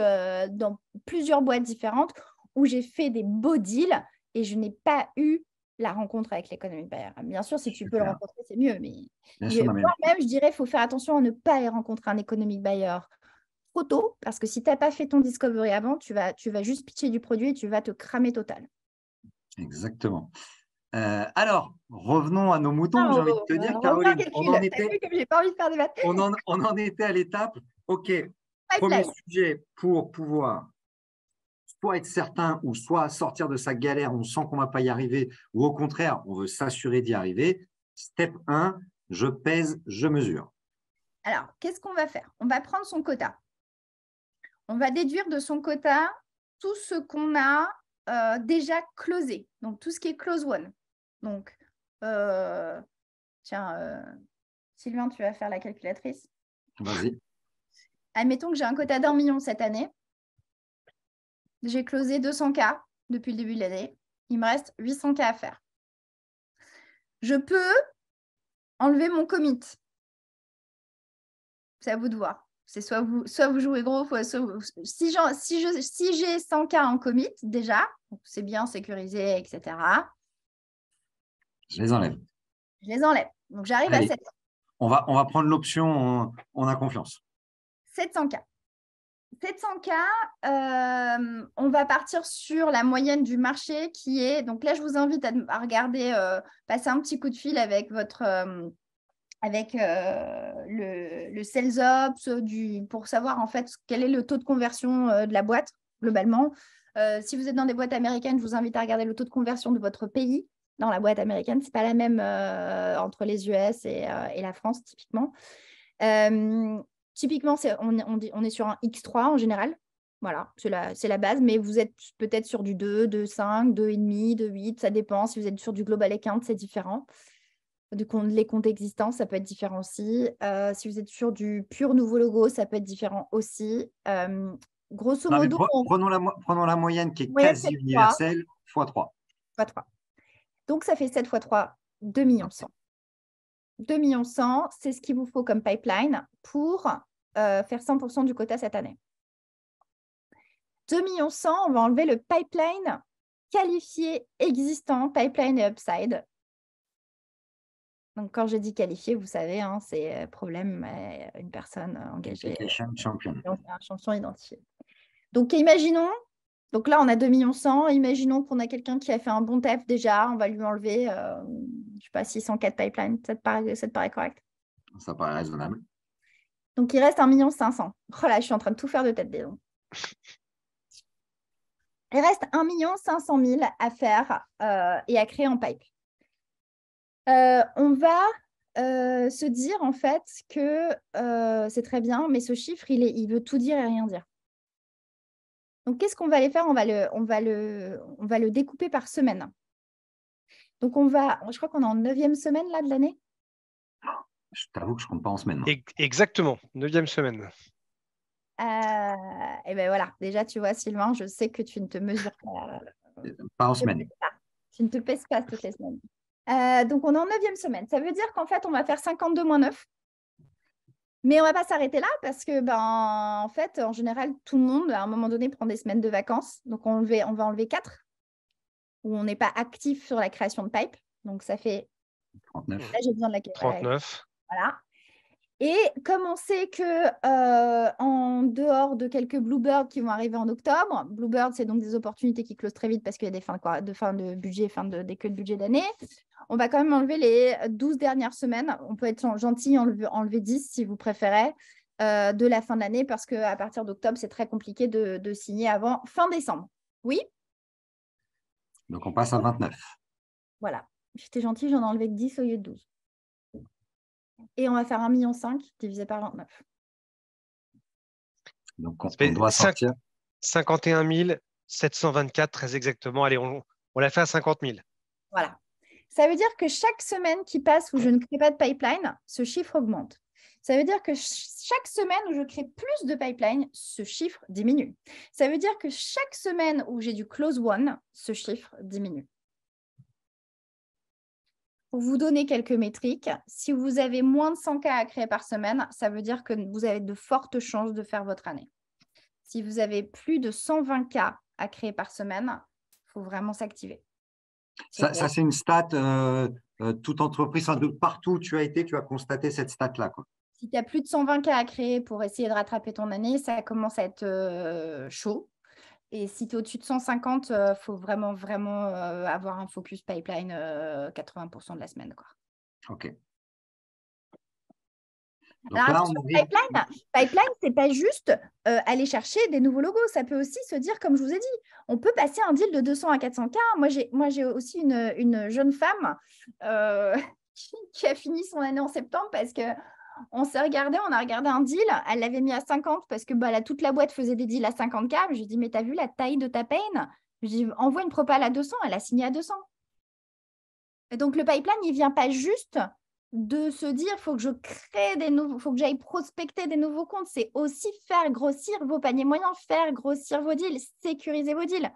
dans plusieurs boîtes différentes où j'ai fait des beaux deals et je n'ai pas eu la rencontre avec l'économic buyer. Bien sûr, si tu peux le rencontrer, c'est mieux. Mais moi-même, je dirais qu'il faut faire attention à ne pas aller rencontrer un economic buyer trop tôt, parce que si tu n'as pas fait ton discovery avant, tu vas juste pitcher du produit et tu vas te cramer total. Exactement. Alors, revenons à nos moutons, j'ai envie de te dire, Caroline. On en était à l'étape. OK, premier sujet pour pouvoir soit être certain ou soit sortir de sa galère, on sent qu'on ne va pas y arriver, ou au contraire, on veut s'assurer d'y arriver. Step 1, je pèse, je mesure. Alors, qu'est-ce qu'on va faire? On va prendre son quota. On va déduire de son quota tout ce qu'on a déjà closé, donc tout ce qui est close one. Donc, Tiens, Sylvain, tu vas faire la calculatrice. Vas-y. Admettons que j'ai un quota d'1 million cette année. J'ai closé 200K depuis le début de l'année. Il me reste 800K à faire. Je peux enlever mon commit. C'est à vous de voir. C'est soit vous jouez gros, si j'ai 100K en commit déjà, c'est bien sécurisé, etc. Je les enlève. Je les enlève. Donc, j'arrive à Allez, 700. on va prendre l'option, on a confiance. 700K. 700K, on va partir sur la moyenne du marché qui est… Donc là, je vous invite à regarder, passer un petit coup de fil avec votre… le Sales Ops pour savoir en fait quel est le taux de conversion de la boîte globalement. Si vous êtes dans des boîtes américaines, je vous invite à regarder le taux de conversion de votre pays dans la boîte américaine. Ce n'est pas la même entre les US et la France typiquement. Typiquement, on est sur un X3 en général. Voilà, c'est la base, mais vous êtes peut-être sur du 2, 2,5, 2,5, 2,8, ça dépend. Si vous êtes sur du Global Account, c'est différent. Les comptes existants, ça peut être différent aussi. Si vous êtes sur du pur nouveau logo, ça peut être différent aussi. Grosso modo, prenons la moyenne qui est moyenne, quasi universelle, x3. x3. Donc, ça fait 7 x 3, 2 millions 100. 2 millions 100, c'est ce qu'il vous faut comme pipeline pour faire 100% du quota cette année. 2 millions 100, on va enlever le pipeline qualifié existant, pipeline et upside. Donc, quand je dis qualifié, vous savez, hein, c'est problème, une personne engagée. Champion. Un champion identifié. Donc, imaginons, donc là, on a 2 millions 100. Imaginons qu'on a quelqu'un qui a fait un bon taf déjà. On va lui enlever, je ne sais pas, 604 pipelines. Ça te paraît correct? Ça paraît raisonnable. Donc, il reste 1 million 500. Oh là, je suis en train de tout faire de tête, dis donc. Il reste 1 500 000 à faire et à créer en pipe. On va se dire en fait que c'est très bien, mais ce chiffre, il veut tout dire et rien dire. Donc, qu'est-ce qu'on va aller faire? On va le découper par semaine. Donc, je crois qu'on est en 9e semaine là, de l'année. Je t'avoue que je ne compte pas en semaine. Exactement, 9e semaine. Et bien voilà, déjà, tu vois, Sylvain, je sais que tu ne te mesures pas. Pas en semaine. Tu ne te pèses pas toutes les semaines. Donc, on est en 9e semaine. Ça veut dire qu'en fait, on va faire 52 moins 9. Mais on ne va pas s'arrêter là parce que, en fait, en général, tout le monde, à un moment donné, prend des semaines de vacances. Donc, on va enlever 4 où on n'est pas actif sur la création de pipe. Donc, ça fait… 39. Là, j'ai besoin de la 39. Voilà. Et comme on sait que en dehors de quelques Bluebirds qui vont arriver en octobre, Bluebird, c'est donc des opportunités qui closent très vite parce qu'il y a des fins de budget, des queues de budget d'année. On va quand même enlever les 12 dernières semaines. On peut être gentil, enlever 10 si vous préférez, de la fin de l'année parce qu'à partir d'octobre, c'est très compliqué de signer avant fin décembre. Oui? Donc, on passe à 29. Voilà. J'étais gentille, j'en ai enlevé que 10 au lieu de 12. Et on va faire 1,5 million divisé par 29. Donc, on doit sortir 51 724, très exactement. Allez, on l'a fait à 50 000. Voilà. Ça veut dire que chaque semaine qui passe où je ne crée pas de pipeline, ce chiffre augmente. Ça veut dire que chaque semaine où je crée plus de pipeline, ce chiffre diminue. Ça veut dire que chaque semaine où j'ai du close one, ce chiffre diminue. Pour vous donner quelques métriques, si vous avez moins de 100K à créer par semaine, ça veut dire que vous avez de fortes chances de faire votre année. Si vous avez plus de 120K à créer par semaine, il faut vraiment s'activer. Ça c'est une stat, toute entreprise, partout où tu as été, tu as constaté cette stat-là. Si tu as plus de 120K à créer pour essayer de rattraper ton année, ça commence à être chaud. Et si tu es au-dessus de 150, il faut vraiment avoir un focus pipeline 80% de la semaine, quoi. OK. Donc alors, attention, pipeline, ce n'est pas juste aller chercher des nouveaux logos. Ça peut aussi se dire, comme je vous ai dit, on peut passer un deal de 200 à 400K. Moi, j'ai aussi une jeune femme qui a fini son année en septembre parce qu'on s'est regardé, on a regardé un deal. Elle l'avait mis à 50 parce que toute la boîte faisait des deals à 50K. Je lui ai dit, mais tu as vu la taille de ta peine? Je lui ai dit, envoie une propale à 200. Elle a signé à 200. Et donc, le pipeline, il ne vient pas juste de se dire, il faut que je crée des nouveaux, faut que j'aille prospecter des nouveaux comptes. C'est aussi faire grossir vos paniers moyens, faire grossir vos deals, sécuriser vos deals.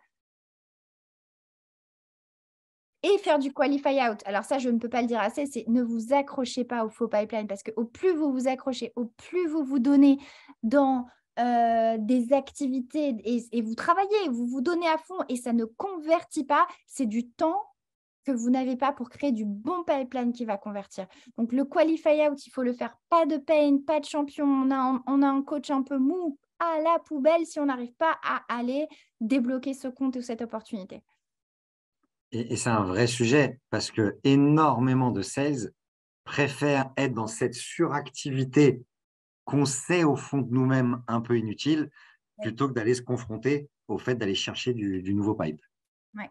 Et faire du qualify out. Alors ça, je ne peux pas le dire assez, c'est ne vous accrochez pas au faux pipeline parce qu'au plus vous vous accrochez, au plus vous vous donnez dans des activités et vous travaillez, vous vous donnez à fond et ça ne convertit pas, c'est du temps que vous n'avez pas pour créer du bon pipeline qui va convertir. Donc, le qualify out, il faut le faire. Pas de pain, pas de champion. On a un coach un peu mou à la poubelle si on n'arrive pas à aller débloquer ce compte ou cette opportunité. Et c'est un vrai sujet parce que énormément de sales préfèrent être dans cette suractivité qu'on sait au fond de nous-mêmes un peu inutile plutôt que d'aller se confronter au fait d'aller chercher du nouveau pipe. Ouais.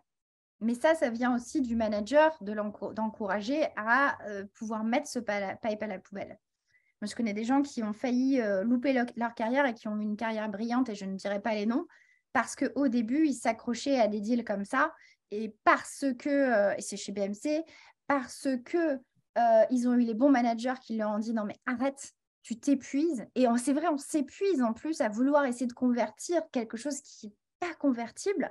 Mais ça vient aussi du manager d'encourager à pouvoir mettre ce pipe à la poubelle. Moi, je connais des gens qui ont failli louper leur carrière et qui ont eu une carrière brillante, et je ne dirai pas les noms, parce qu'au début, ils s'accrochaient à des deals comme ça, et parce que, et c'est chez BMC, parce que ils ont eu les bons managers qui leur ont dit « Non, mais arrête, tu t'épuises. » Et c'est vrai, on s'épuise en plus à vouloir essayer de convertir quelque chose qui n'est pas convertible.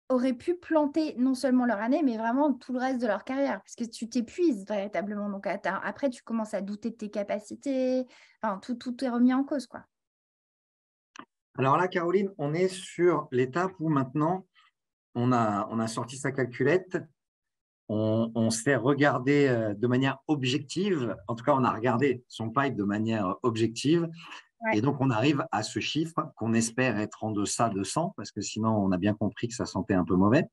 Auraient pu planter non seulement leur année, mais vraiment tout le reste de leur carrière, parce que tu t'épuises véritablement. Donc après, tu commences à douter de tes capacités. Enfin, tout est remis en cause, quoi. Alors là, Caroline, on est sur l'étape où maintenant, on a sorti sa calculette, on s'est regardé de manière objective, en tout cas, on a regardé son pipe de manière objective, Ouais. et donc on arrive à ce chiffre qu'on espère être en deçà de 100, parce que sinon, on a bien compris que ça sentait un peu mauvais.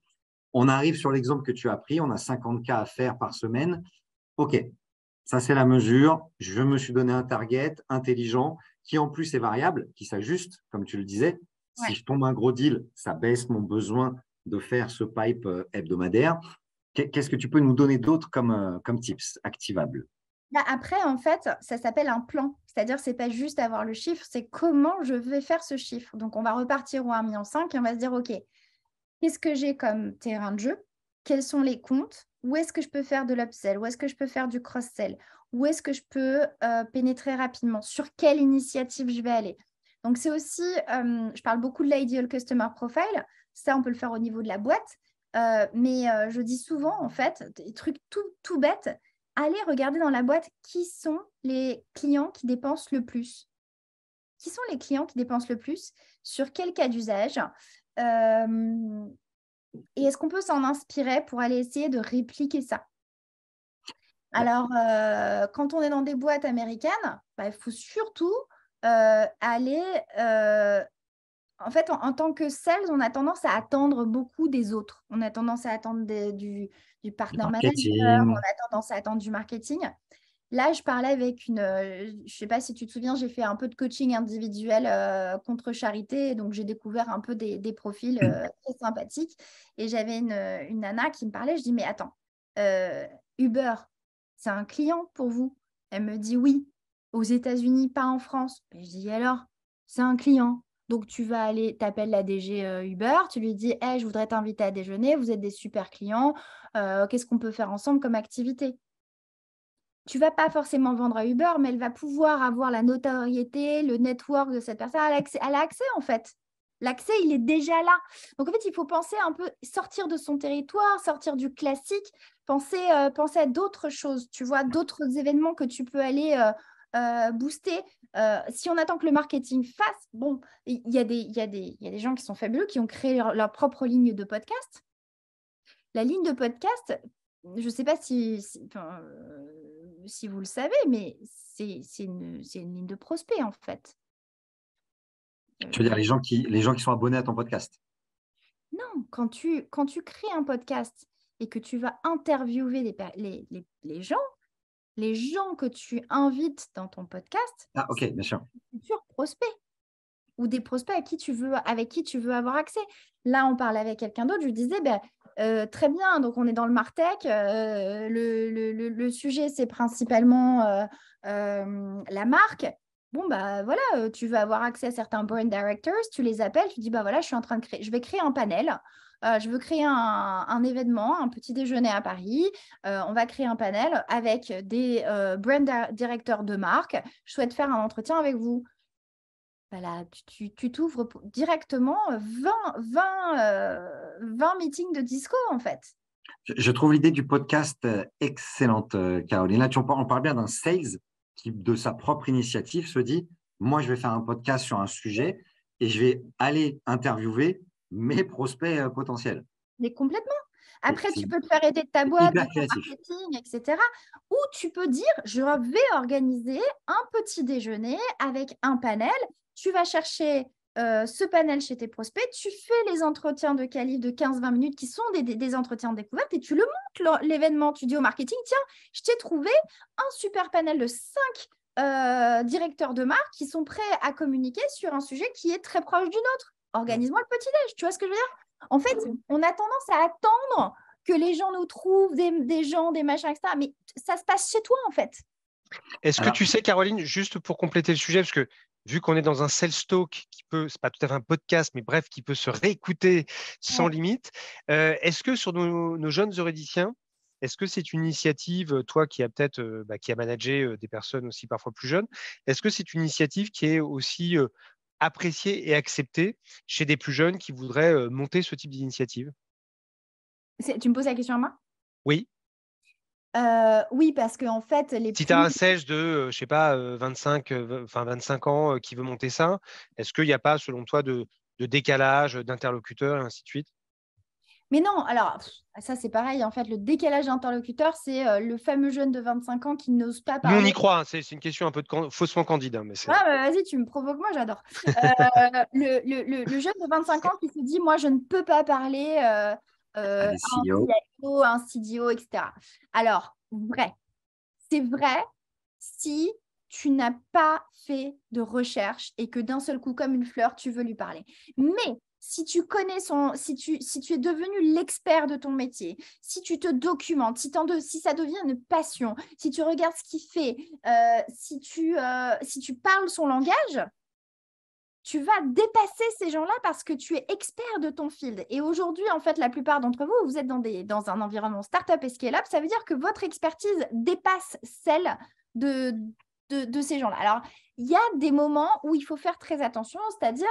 On arrive sur l'exemple que tu as pris, on a 50 cas à faire par semaine. OK, ça c'est la mesure. Je me suis donné un target intelligent qui en plus est variable, qui s'ajuste, comme tu le disais. Ouais. Si je tombe un gros deal, ça baisse mon besoin de faire ce pipe hebdomadaire. Qu'est-ce que tu peux nous donner d'autre comme tips activables? Après, en fait, ça s'appelle un plan. C'est-à-dire, c'est pas juste avoir le chiffre, c'est comment je vais faire ce chiffre. Donc, on va repartir au 1,5 million et on va se dire, OK, qu'est-ce que j'ai comme terrain de jeu? Quels sont les comptes? Où est-ce que je peux faire de l'upsell? Où est-ce que je peux faire du cross-sell? Où est-ce que je peux pénétrer rapidement? Sur quelle initiative je vais aller? Donc, c'est aussi, je parle beaucoup de l'Ideal Customer Profile. Ça, on peut le faire au niveau de la boîte. Mais je dis souvent, en fait, des trucs tout bêtes. Allez regarder dans la boîte qui sont les clients qui dépensent le plus. Qui sont les clients qui dépensent le plus? Sur quel cas d'usage? Et est-ce qu'on peut s'en inspirer pour aller essayer de répliquer ça? Alors, quand on est dans des boîtes américaines, il faut surtout aller... en fait, en tant que sales, on a tendance à attendre beaucoup des autres. On a tendance à attendre du partner manager, on a tendance à attendre du marketing. Là, je parlais avec une, je ne sais pas si tu te souviens, j'ai fait un peu de coaching individuel contre Charité. Donc, j'ai découvert un peu des profils très sympathiques. Et j'avais une nana qui me parlait. Je dis, mais attends, Uber, c'est un client pour vous? Elle me dit oui, aux États-Unis, pas en France. Et je dis, alors, c'est un client. Donc, tu vas aller, t'appelles la DG Uber, tu lui dis, hey, je voudrais t'inviter à déjeuner, vous êtes des super clients, qu'est-ce qu'on peut faire ensemble comme activité? Tu ne vas pas forcément vendre à Uber, mais elle va pouvoir avoir la notoriété, le network de cette personne. Elle a accès, en fait. L'accès, il est déjà là. Donc, en fait, il faut penser un peu, sortir de son territoire, sortir du classique, penser à d'autres choses, tu vois, d'autres événements que tu peux aller booster. Si on attend que le marketing fasse, bon, il y a des gens qui sont fabuleux, qui ont créé leur propre ligne de podcast. La ligne de podcast, je ne sais pas si vous le savez, mais c'est une ligne de prospect, en fait. Tu veux dire les gens qui sont abonnés à ton podcast? Non, quand tu crées un podcast et que tu vas interviewer les gens que tu invites dans ton podcast, Ah, ok, bien sûr. c'est des futurs prospects ou des prospects avec qui tu veux avoir accès. Là, on parle avec quelqu'un d'autre, je lui disais, très bien, donc on est dans le Martech. Le sujet, c'est principalement la marque. Bon, bah voilà, tu veux avoir accès à certains brand directors, tu les appelles, tu dis, bah voilà, je vais créer un panel, je veux créer un événement, un petit déjeuner à Paris, on va créer un panel avec des directeurs de marque, je souhaite faire un entretien avec vous. Bah là, tu t'ouvres directement 20 meetings de disco, en fait. Je trouve l'idée du podcast excellente, Caroline. Là, on parle bien d'un sales qui, de sa propre initiative, se dit, moi, je vais faire un podcast sur un sujet et je vais aller interviewer mes prospects potentiels. Mais complètement. Après, C'est tu peux te faire aider de ta boîte, de hyper ton créatif. marketing, etc. Ou tu peux dire, je vais organiser un petit déjeuner avec un panel. Tu vas chercher ce panel chez tes prospects. Tu fais les entretiens de qualif de 15-20 minutes qui sont des entretiens de découverte et tu le montes, l'événement. Tu dis au marketing, tiens, je t'ai trouvé un super panel de 5 directeurs de marque qui sont prêts à communiquer sur un sujet qui est très proche du nôtre. Organise-moi le petit-déj. Tu vois ce que je veux dire? En fait, on a tendance à attendre que les gens nous trouvent, des gens, des machins, etc. Mais ça se passe chez toi, en fait. Est-ce que Alors, tu sais, Caroline, juste pour compléter le sujet, parce que vu qu'on est dans un sales talk qui peut, c'est pas tout à fait un podcast, mais bref, qui peut se réécouter sans Ouais. limite, est-ce que sur nos jeunes eurédiciens, est-ce que c'est une initiative, toi qui a peut-être qui a managé des personnes aussi parfois plus jeunes, est-ce que c'est une initiative qui est aussi appréciée et acceptée chez des plus jeunes qui voudraient monter ce type d'initiative? Tu me poses la question à moi? Oui. Oui, parce qu'en fait, les Si tu as plus… un sales de, je sais pas, 25 ans qui veut monter ça, est-ce qu'il n'y a pas, selon toi, de décalage d'interlocuteurs et ainsi de suite? Mais non, alors, ça, c'est pareil. En fait, le décalage d'interlocuteur, c'est le fameux jeune de 25 ans qui n'ose pas Nous, on y parler. croit, hein, c'est une question un peu faussement candide, hein, mais c'est… Ah, bah, vas-y, tu me provoques, moi, j'adore. Le jeune de 25 ans qui se dit, moi, je ne peux pas parler à à des un CEO. CIO, à un CDO, etc. Alors, vrai, c'est vrai si tu n'as pas fait de recherche et que d'un seul coup, comme une fleur, tu veux lui parler. Mais si tu connais si tu es devenu l'expert de ton métier, si tu te documentes, si ça devient une passion, si tu regardes ce qu'il fait, si tu parles son langage, tu vas dépasser ces gens-là parce que tu es expert de ton field. Et aujourd'hui, en fait, la plupart d'entre vous, vous êtes dans un environnement startup et scale-up. Ça veut dire que votre expertise dépasse celle de ces gens-là. Alors, il y a des moments où il faut faire très attention, c'est-à-dire,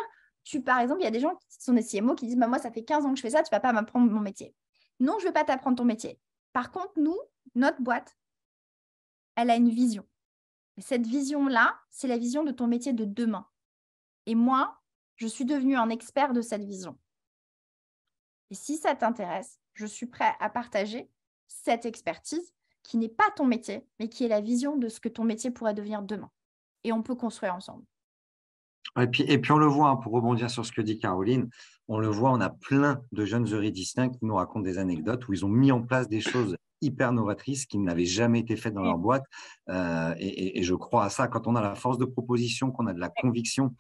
par exemple, il y a des gens qui sont des CMO qui disent bah, moi, ça fait 15 ans que je fais ça, tu ne vas pas m'apprendre mon métier. Non, je ne vais pas t'apprendre ton métier. Par contre, nous, notre boîte, elle a une vision. Et cette vision-là, c'est la vision de ton métier de demain. Et moi, je suis devenue un expert de cette vision. Et si ça t'intéresse, je suis prêt à partager cette expertise qui n'est pas ton métier, mais qui est la vision de ce que ton métier pourrait devenir demain. Et on peut construire ensemble. Et puis on le voit, hein, pour rebondir sur ce que dit Caroline, on le voit, on a plein de jeunes eurédiciens qui nous racontent des anecdotes où ils ont mis en place des choses hyper novatrices qui n'avaient jamais été faites dans leur boîte. Et je crois à ça. Quand on a la force de proposition, qu'on a de la conviction,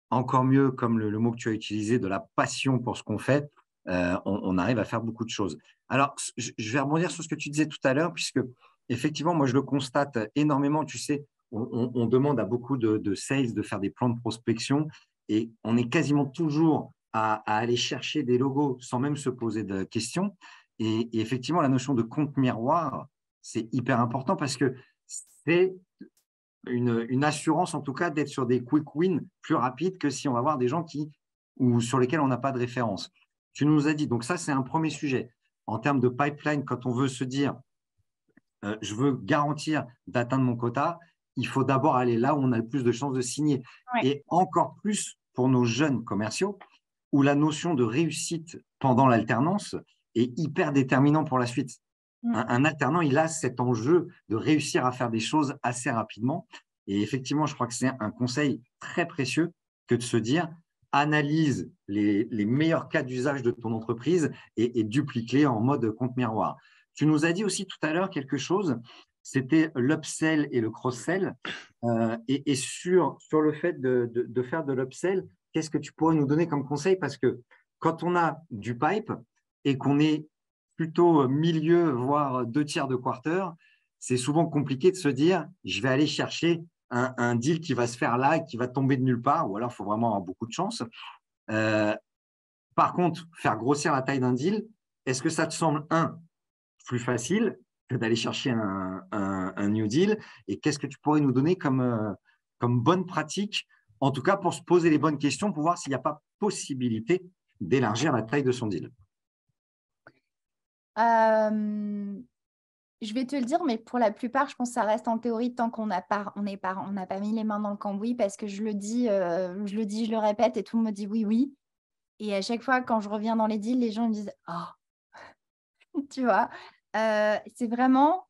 encore mieux, comme le mot que tu as utilisé, de la passion pour ce qu'on fait, on arrive à faire beaucoup de choses. Alors, je vais rebondir sur ce que tu disais tout à l'heure, puisque effectivement, moi, je le constate énormément. Tu sais, on demande à beaucoup de sales de faire des plans de prospection et on est quasiment toujours à aller chercher des logos sans même se poser de questions. Et effectivement, la notion de compte miroir, c'est hyper important parce que c'est une assurance, en tout cas, d'être sur des quick wins plus rapides que si on va voir des gens ou sur lesquels on n'a pas de référence. Tu nous as dit, donc ça, c'est un premier sujet. En termes de pipeline, quand on veut se dire, je veux garantir d'atteindre mon quota, il faut d'abord aller là où on a le plus de chances de signer. Ouais. Et encore plus pour nos jeunes commerciaux, où la notion de réussite pendant l'alternance est hyper déterminant pour la suite. Un alternant, il a cet enjeu de réussir à faire des choses assez rapidement. Et effectivement, je crois que c'est un conseil très précieux que de se dire, analyse les meilleurs cas d'usage de ton entreprise et duplique-les en mode compte miroir. Tu nous as dit aussi tout à l'heure quelque chose, c'était l'upsell et le cross-sell. Et sur le fait de faire de l'upsell, qu'est-ce que tu pourrais nous donner comme conseil? Parce que quand on a du pipe et qu'on est plutôt milieu, voire 2 tiers de quarter, c'est souvent compliqué de se dire, je vais aller chercher un deal qui va se faire là et qui va tomber de nulle part, ou alors il faut vraiment avoir beaucoup de chance. Par contre, faire grossir la taille d'un deal, est-ce que ça te semble, plus facile que d'aller chercher un new deal? Et qu'est-ce que tu pourrais nous donner comme bonne pratique, en tout cas pour se poser les bonnes questions, pour voir s'il n'y a pas possibilité d'élargir la taille de son deal? Je vais te le dire, mais pour la plupart, je pense que ça reste en théorie tant qu'on n'a pas mis les mains dans le cambouis, parce que je le répète et tout le monde me dit oui, oui. Et à chaque fois, quand je reviens dans les deals, les gens me disent « Oh !» Tu vois, c'est vraiment,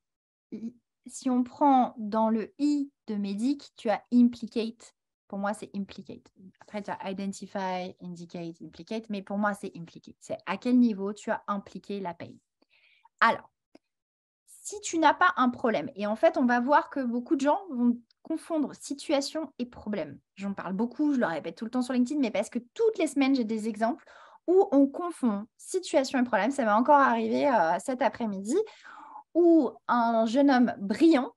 si on prend dans le I de Medic, tu as implicate. Pour moi, c'est implicate. Après, tu as identify, indicate, implicate, mais pour moi, c'est implicate. C'est à quel niveau tu as impliqué la paye. Alors, si tu n'as pas un problème, et en fait, on va voir que beaucoup de gens vont confondre situation et problème. J'en parle beaucoup, je le répète tout le temps sur LinkedIn, mais parce que toutes les semaines, j'ai des exemples où on confond situation et problème. Ça va encore arriver cet après-midi, où un jeune homme brillant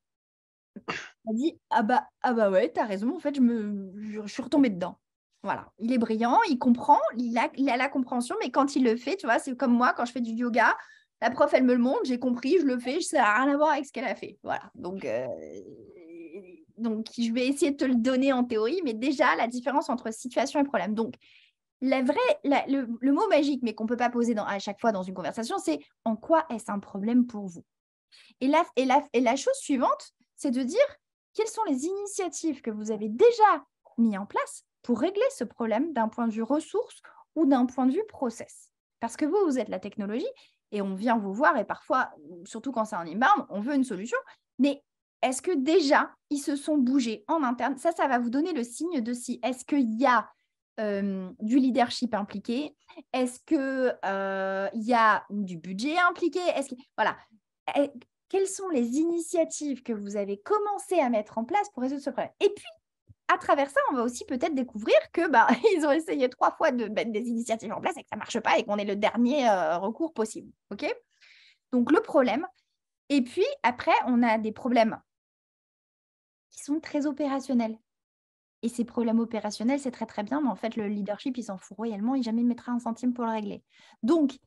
a dit « Ah bah ouais, t'as raison, en fait, je suis retombée dedans. » Voilà, il est brillant, il comprend, il a la compréhension, mais quand il le fait, tu vois, c'est comme moi, quand je fais du yoga, la prof, elle me le montre, j'ai compris, je le fais, ça n'a rien à voir avec ce qu'elle a fait. Voilà, donc je vais essayer de te le donner en théorie, mais déjà, la différence entre situation et problème. Donc, le mot magique, mais qu'on ne peut pas poser à chaque fois dans une conversation, c'est « En quoi est-ce un problème pour vous ?» Et la chose suivante, c'est de dire quelles sont les initiatives que vous avez déjà mis en place pour régler ce problème d'un point de vue ressources ou d'un point de vue process. Parce que vous êtes la technologie et on vient vous voir et parfois, surtout quand c'est en inbound, on veut une solution. Mais est-ce que déjà, ils se sont bougés en interne? Ça va vous donner le signe de si est-ce qu'il y a du leadership impliqué? Est-ce qu'il y a du budget impliqué? Voilà. Quelles sont les initiatives que vous avez commencé à mettre en place pour résoudre ce problème? Et puis, à travers ça, on va aussi peut-être découvrir que ils ont essayé 3 fois de mettre des initiatives en place et que ça ne marche pas et qu'on est le dernier recours possible. OK? Donc, le problème. Et puis, après, on a des problèmes qui sont très opérationnels. Et ces problèmes opérationnels, c'est très, très bien, mais en fait, le leadership, il s'en fout royalement, il jamais mettra un centime pour le régler. Donc,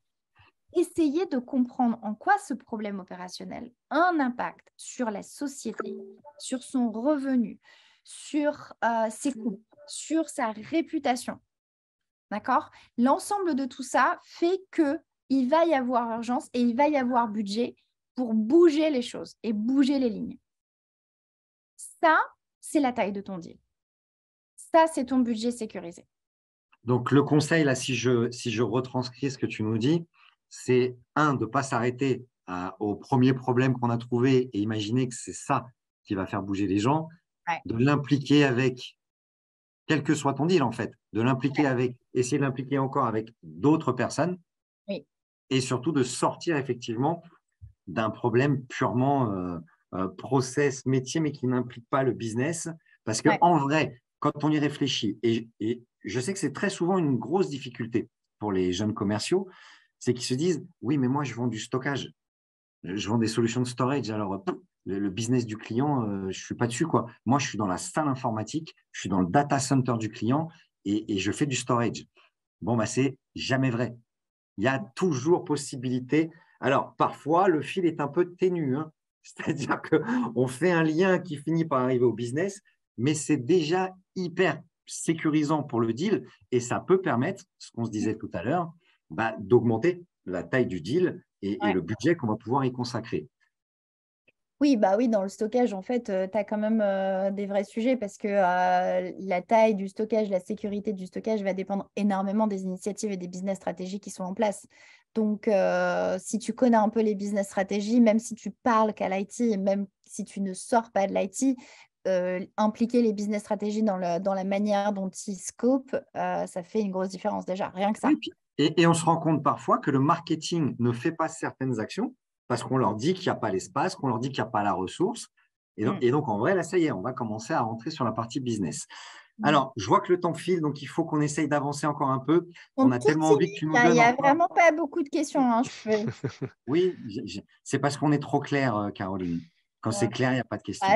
essayez de comprendre en quoi ce problème opérationnel a un impact sur la société, sur son revenu, sur ses coûts, sur sa réputation. D'accord? L'ensemble de tout ça fait qu'il va y avoir urgence et il va y avoir budget pour bouger les choses et bouger les lignes. Ça, c'est la taille de ton deal. Ça, c'est ton budget sécurisé. Donc, le conseil, là, si je retranscris ce que tu nous dis, c'est de ne pas s'arrêter au premier problème qu'on a trouvé et imaginer que c'est ça qui va faire bouger les gens, de l'impliquer avec, quel que soit ton deal en fait, de l'impliquer avec, essayer de l'impliquer encore avec d'autres personnes et surtout de sortir effectivement d'un problème purement process, métier, mais qui n'implique pas le business. Parce qu'en vrai, quand on y réfléchit, et je sais que c'est très souvent une grosse difficulté pour les jeunes commerciaux, c'est qu'ils se disent « Oui, mais moi, je vends du stockage. Je vends des solutions de storage. Alors, le business du client, je ne suis pas dessus. Quoi. Moi, je suis dans la salle informatique, je suis dans le data center du client et je fais du storage. » Bon, c'est jamais vrai. Il y a toujours possibilité. Alors, parfois, le fil est un peu ténu. Hein. C'est-à-dire qu'on fait un lien qui finit par arriver au business, mais c'est déjà hyper sécurisant pour le deal et ça peut permettre, ce qu'on se disait tout à l'heure, d'augmenter la taille du deal et le budget qu'on va pouvoir y consacrer. Oui, dans le stockage, en fait, tu as quand même des vrais sujets parce que la taille du stockage, la sécurité du stockage va dépendre énormément des initiatives et des business stratégies qui sont en place. Donc, si tu connais un peu les business stratégies, même si tu parles qu'à l'IT, et même si tu ne sors pas de l'IT, impliquer les business stratégies dans la manière dont ils scopent, ça fait une grosse différence déjà, rien que ça. Oui, et on se rend compte parfois que le marketing ne fait pas certaines actions parce qu'on leur dit qu'il n'y a pas l'espace, qu'on leur dit qu'il n'y a pas la ressource. Et donc, en vrai, là, ça y est, on va commencer à rentrer sur la partie business. Alors, je vois que le temps file, donc il faut qu'on essaye d'avancer encore un peu. On a tellement envie que tu nous donnes… Il n'y a vraiment pas beaucoup de questions. Hein, Oui, c'est parce qu'on est trop clair, Caroline. Quand c'est clair, il n'y a pas de questions.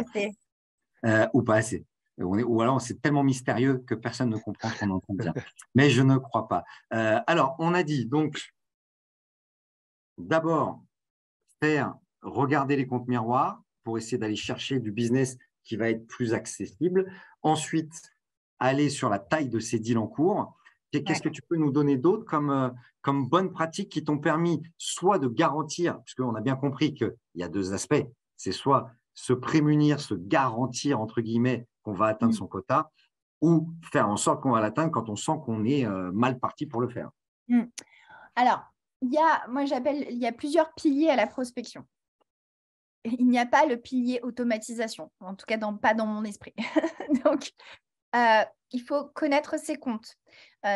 ou pas assez. Ou alors, c'est tellement mystérieux que personne ne comprend ce qu'on est en train de dire. Mais je ne crois pas. Alors, on a dit, donc, d'abord, regarder les comptes miroirs pour essayer d'aller chercher du business qui va être plus accessible. Ensuite, aller sur la taille de ces deals en cours. Qu'est-ce que tu peux nous donner d'autre comme bonnes pratiques qui t'ont permis soit de garantir, puisqu'on a bien compris qu'il y a deux aspects, c'est soit se prémunir, se garantir, entre guillemets, qu'on va atteindre son quota, ou faire en sorte qu'on va l'atteindre quand on sent qu'on est mal parti pour le faire. Alors, il y a plusieurs piliers à la prospection. Il n'y a pas le pilier automatisation, en tout cas pas dans mon esprit. Donc, il faut connaître ses comptes.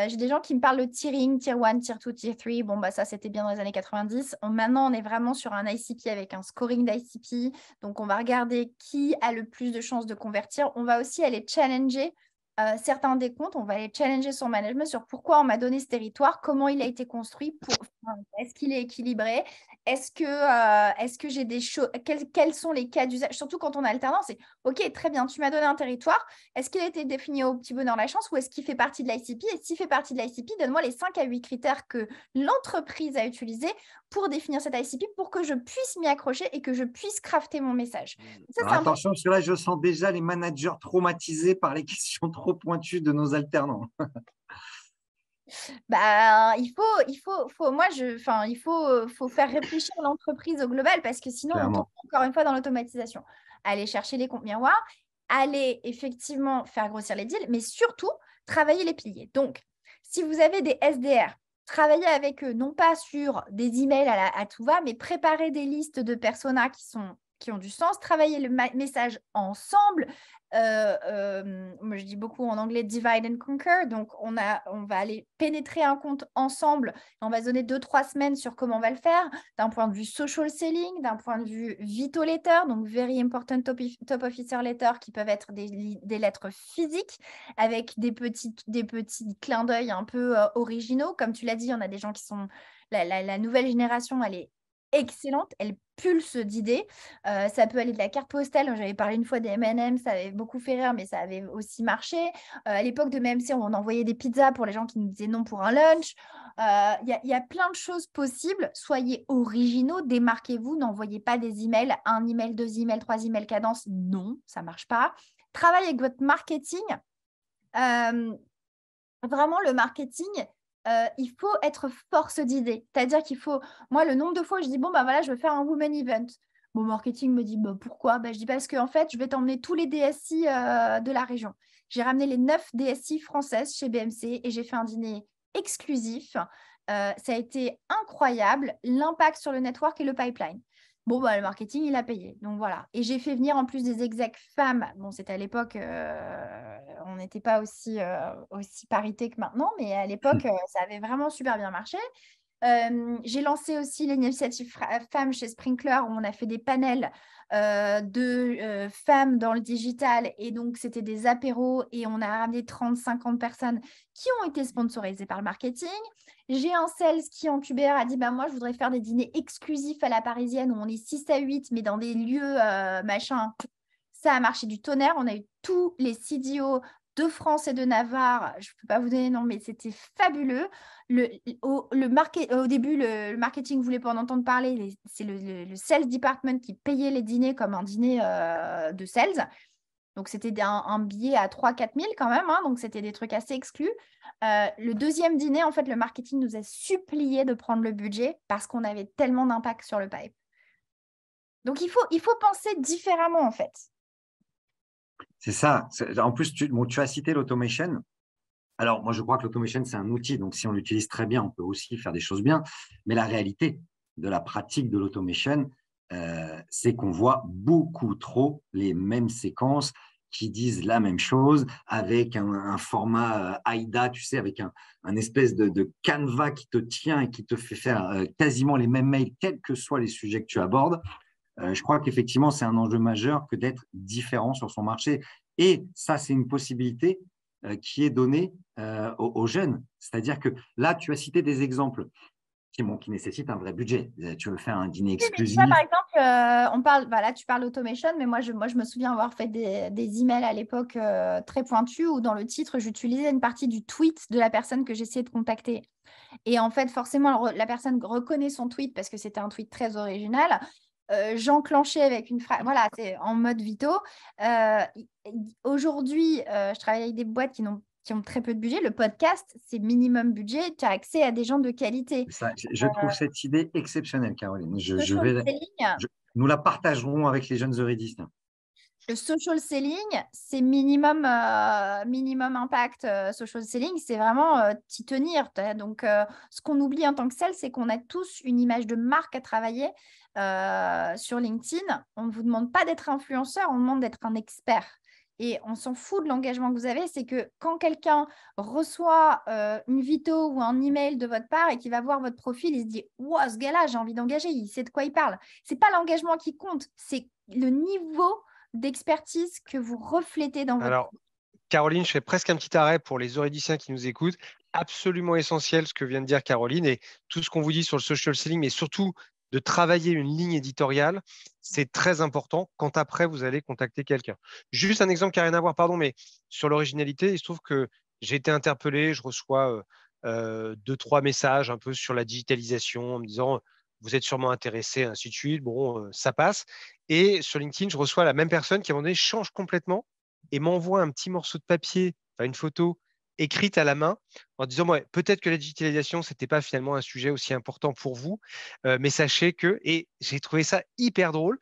J'ai des gens qui me parlent de tiering, tier 1, tier 2, tier 3. Bon, ça, c'était bien dans les années 90. Maintenant, on est vraiment sur un ICP avec un scoring d'ICP. Donc, on va regarder qui a le plus de chances de convertir. On va aussi aller challenger certains des comptes. On va aller challenger son management sur pourquoi on m'a donné ce territoire, comment il a été construit, est-ce qu'il est équilibré, est-ce que j'ai des choses, quels sont les cas d'usage, surtout quand on a alternance, c'est OK, très bien, tu m'as donné un territoire, est-ce qu'il a été défini au petit bonheur la chance ou est-ce qu'il fait partie de l'ICP? Et s'il fait partie de l'ICP, donne-moi les 5 à 8 critères que l'entreprise a utilisés pour définir cet ICP pour que je puisse m'y accrocher et que je puisse crafter mon message. Ça, Alors, attention, parce que là, je sens déjà les managers traumatisés par les questions trop pointues de nos alternants. Faut faire réfléchir l'entreprise au global parce que sinon, on tombe encore une fois dans l'automatisation. Aller chercher les comptes miroirs, aller effectivement faire grossir les deals, mais surtout, travailler les piliers. Donc, si vous avez des SDR, travaillez avec eux, non pas sur des emails à tout va, mais préparez des listes de personas qui ont du sens, travailler le message ensemble. Moi, je dis beaucoup en anglais divide and conquer. Donc, on va aller pénétrer un compte ensemble. On va se donner 2-3 semaines sur comment on va le faire, d'un point de vue social selling, d'un point de vue Vito letter, donc very important top officer letter, qui peuvent être des lettres physiques avec des petits clins d'œil un peu originaux. Comme tu l'as dit, il y en a des gens qui sont… La nouvelle génération, elle est excellente, elle pulse d'idées. Ça peut aller de la carte postale. J'avais parlé une fois des M&M, ça avait beaucoup fait rire, mais ça avait aussi marché. À l'époque de MMC, on envoyait des pizzas pour les gens qui nous disaient non pour un lunch. Il y a plein de choses possibles. Soyez originaux, démarquez-vous, n'envoyez pas des emails, 1 email, 2 emails, 3 emails cadence. Non, ça ne marche pas. Travaillez avec votre marketing. Vraiment, le marketing, il faut être force d'idée. C'est-à-dire qu'il faut… Moi, le nombre de fois où je dis, voilà, je vais faire un women event. Mon marketing me dit, pourquoi? Je dis, parce qu'en fait, je vais t'emmener tous les DSI de la région. J'ai ramené les 9 DSI françaises chez BMC et j'ai fait un dîner exclusif. Ça a été incroyable, l'impact sur le network et le pipeline. Le marketing, il a payé. Donc, voilà. Et j'ai fait venir en plus des execs femmes. Bon, c'était à l'époque, on n'était pas aussi parité que maintenant, mais à l'époque, ça avait vraiment super bien marché. J'ai lancé aussi l'initiative femmes chez Sprinkler où on a fait des panels de femmes dans le digital et donc c'était des apéros et on a ramené 30-50 personnes qui ont été sponsorisées par le marketing. J'ai un sales qui en QBR a dit moi je voudrais faire des dîners exclusifs à la parisienne où on est 6 à 8 mais dans des lieux machin. Ça a marché du tonnerre, on a eu tous les CDO de France et de Navarre, je ne peux pas vous donner non, mais c'était fabuleux. Au début, le marketing ne voulait pas en entendre parler. C'est le sales department qui payait les dîners comme un dîner de sales. Donc, c'était un billet à 3-4 000 quand même. Donc, c'était des trucs assez exclus. Le deuxième dîner, en fait, le marketing nous a supplié de prendre le budget parce qu'on avait tellement d'impact sur le pipe. Donc, il faut penser différemment, en fait. C'est ça. En plus, tu as cité l'automation. Alors, moi, je crois que l'automation, c'est un outil. Donc, si on l'utilise très bien, on peut aussi faire des choses bien. Mais la réalité de la pratique de l'automation, c'est qu'on voit beaucoup trop les mêmes séquences qui disent la même chose avec un format AIDA, tu sais, avec un espèce de canevas qui te tient et qui te fait faire quasiment les mêmes mails, quels que soient les sujets que tu abordes. Je crois qu'effectivement, c'est un enjeu majeur que d'être différent sur son marché. Et ça, c'est une possibilité qui est donnée aux jeunes. C'est-à-dire que là, tu as cité des exemples. qui nécessitent un vrai budget. Tu veux faire un dîner Oui, mais tu exclusif. vois, par exemple, là, tu parles automation, mais moi, je me souviens avoir fait des emails à l'époque très pointus où dans le titre, j'utilisais une partie du tweet de la personne que j'essayais de contacter. Et en fait, forcément, la personne reconnaît son tweet parce que c'était un tweet très original. J'enclenchais avec une phrase, voilà, c'est en mode Vito. Euh, Aujourd'hui, je travaille avec des boîtes qui ont très peu de budget. Le podcast, c'est minimum budget. Tu as accès à des gens de qualité. Ça, je trouve cette idée exceptionnelle, Caroline. Social selling, Nous la partagerons avec les jeunes eurédistes. le social selling, c'est minimum, minimum impact. Social selling, c'est vraiment t'y tenir. Donc, ce qu'on oublie en tant que sales, c'est qu'on a tous une image de marque à travailler sur LinkedIn. On ne vous demande pas d'être influenceur, on demande d'être un expert. Et on s'en fout de l'engagement que vous avez. C'est que quand quelqu'un reçoit une Vito ou un email de votre part et qu'il va voir votre profil, il se dit « Wow, ce gars-là, j'ai envie d'engager, il sait de quoi il parle. » Ce n'est pas l'engagement qui compte, c'est le niveau d'expertise que vous reflétez dans votre... Alors, Caroline, je fais presque un petit arrêt pour les eurédiciens qui nous écoutent. Absolument essentiel ce que vient de dire Caroline et tout ce qu'on vous dit sur le social selling, mais surtout de travailler une ligne éditoriale, c'est très important quand après vous allez contacter quelqu'un. Juste un exemple qui n'a rien à voir, pardon, mais sur l'originalité, il se trouve que j'ai été interpellé, je reçois 2-3 messages un peu sur la digitalisation en me disant vous êtes sûrement intéressé, ainsi de suite. Bon, ça passe. Et sur LinkedIn, je reçois la même personne qui à un moment donné change complètement et m'envoie un petit morceau de papier, enfin une photo écrite à la main, en disant ouais, peut-être que la digitalisation, ce n'était pas finalement un sujet aussi important pour vous, mais sachez que, et j'ai trouvé ça hyper drôle,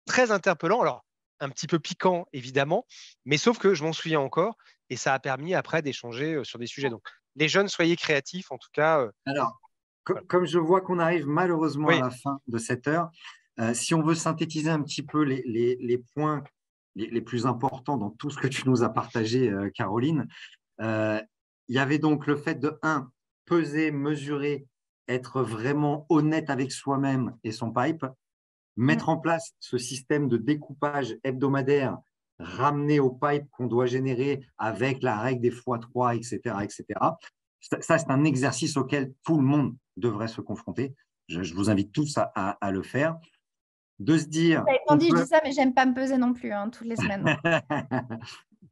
très interpellant, alors un petit peu piquant évidemment, mais sauf que je m'en souviens encore, et ça a permis après d'échanger sur des sujets. Donc les jeunes, soyez créatifs, en tout cas. Alors, Voilà. comme je vois qu'on arrive malheureusement à Oui, la fin de cette heure, si on veut synthétiser un petit peu les points les plus importants dans tout ce que tu nous as partagé, Caroline, il y avait donc le fait de, peser, mesurer, être vraiment honnête avec soi-même et son pipe, mettre en place ce système de découpage hebdomadaire ramené au pipe qu'on doit générer avec la règle des x3, etc., etc. Ça, c'est un exercice auquel tout le monde devrait se confronter. Je vous invite tous à le faire. De se dire, Je dis ça, mais j'aime pas me peser non plus toutes les semaines.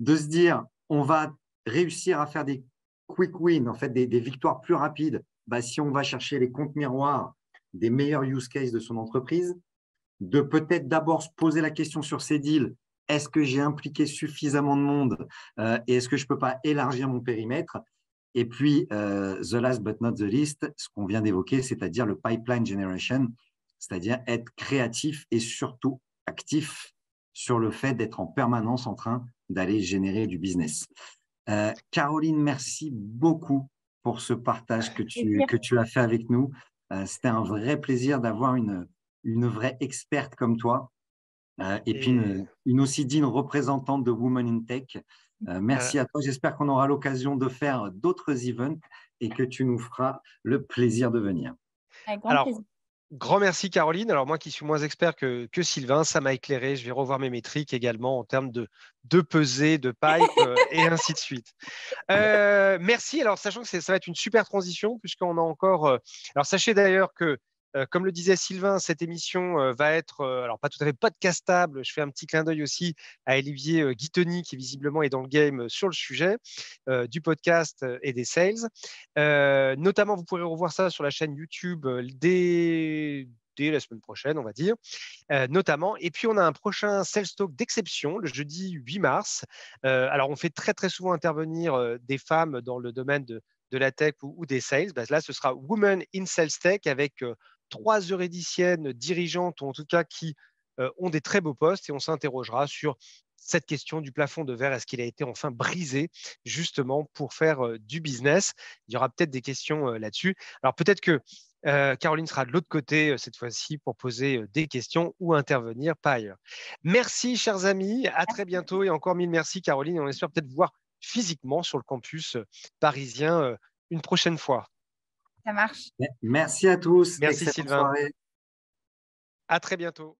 de se dire, on va réussir à faire des quick wins, en fait, des victoires plus rapides, si on va chercher les comptes miroirs des meilleurs use cases de son entreprise, de peut-être d'abord se poser la question sur ces deals. Est-ce que j'ai impliqué suffisamment de monde et est-ce que je ne peux pas élargir mon périmètre? Et puis, the last but not the least, ce qu'on vient d'évoquer, c'est-à-dire le pipeline generation, c'est-à-dire être créatif et surtout actif sur le fait d'être en permanence en train d'aller générer du business. Caroline, merci beaucoup pour ce partage que tu as fait avec nous. C'était un vrai plaisir d'avoir une vraie experte comme toi et puis une aussi digne représentante de Women in Tech. Merci à toi. J'espère qu'on aura l'occasion de faire d'autres events et que tu nous feras le plaisir de venir. Avec grand plaisir. Grand merci Caroline. Alors moi qui suis moins expert que Sylvain, ça m'a éclairé. Je vais revoir mes métriques également en termes de pesée, de pipe et ainsi de suite. Merci. Alors sachant que ça va être une super transition puisqu'on a encore… alors sachez d'ailleurs que comme le disait Sylvain, cette émission va être, alors pas tout à fait podcastable. Je fais un petit clin d'œil aussi à Olivier Guitoni, qui visiblement est dans le game sur le sujet du podcast et des sales. Notamment, vous pourrez revoir ça sur la chaîne YouTube dès la semaine prochaine, on va dire, notamment. Et puis, on a un prochain Sales Talk d'exception, le jeudi 8 mars. Alors, on fait très, très souvent intervenir des femmes dans le domaine de la tech ou des sales. Là, ce sera Women in Sales Tech avec 3 eurédiciennes dirigeantes, ou en tout cas qui ont des très beaux postes, et on s'interrogera sur cette question du plafond de verre. Est-ce qu'il a été enfin brisé justement pour faire du business? Il y aura peut-être des questions là-dessus. Alors peut-être que Caroline sera de l'autre côté cette fois-ci pour poser des questions ou intervenir par ailleurs. Merci chers amis, à très bientôt et encore mille merci Caroline, et on espère peut-être vous voir physiquement sur le campus parisien une prochaine fois. Ça marche. Merci à tous. Merci Excellente Sylvain. soirée. À très bientôt.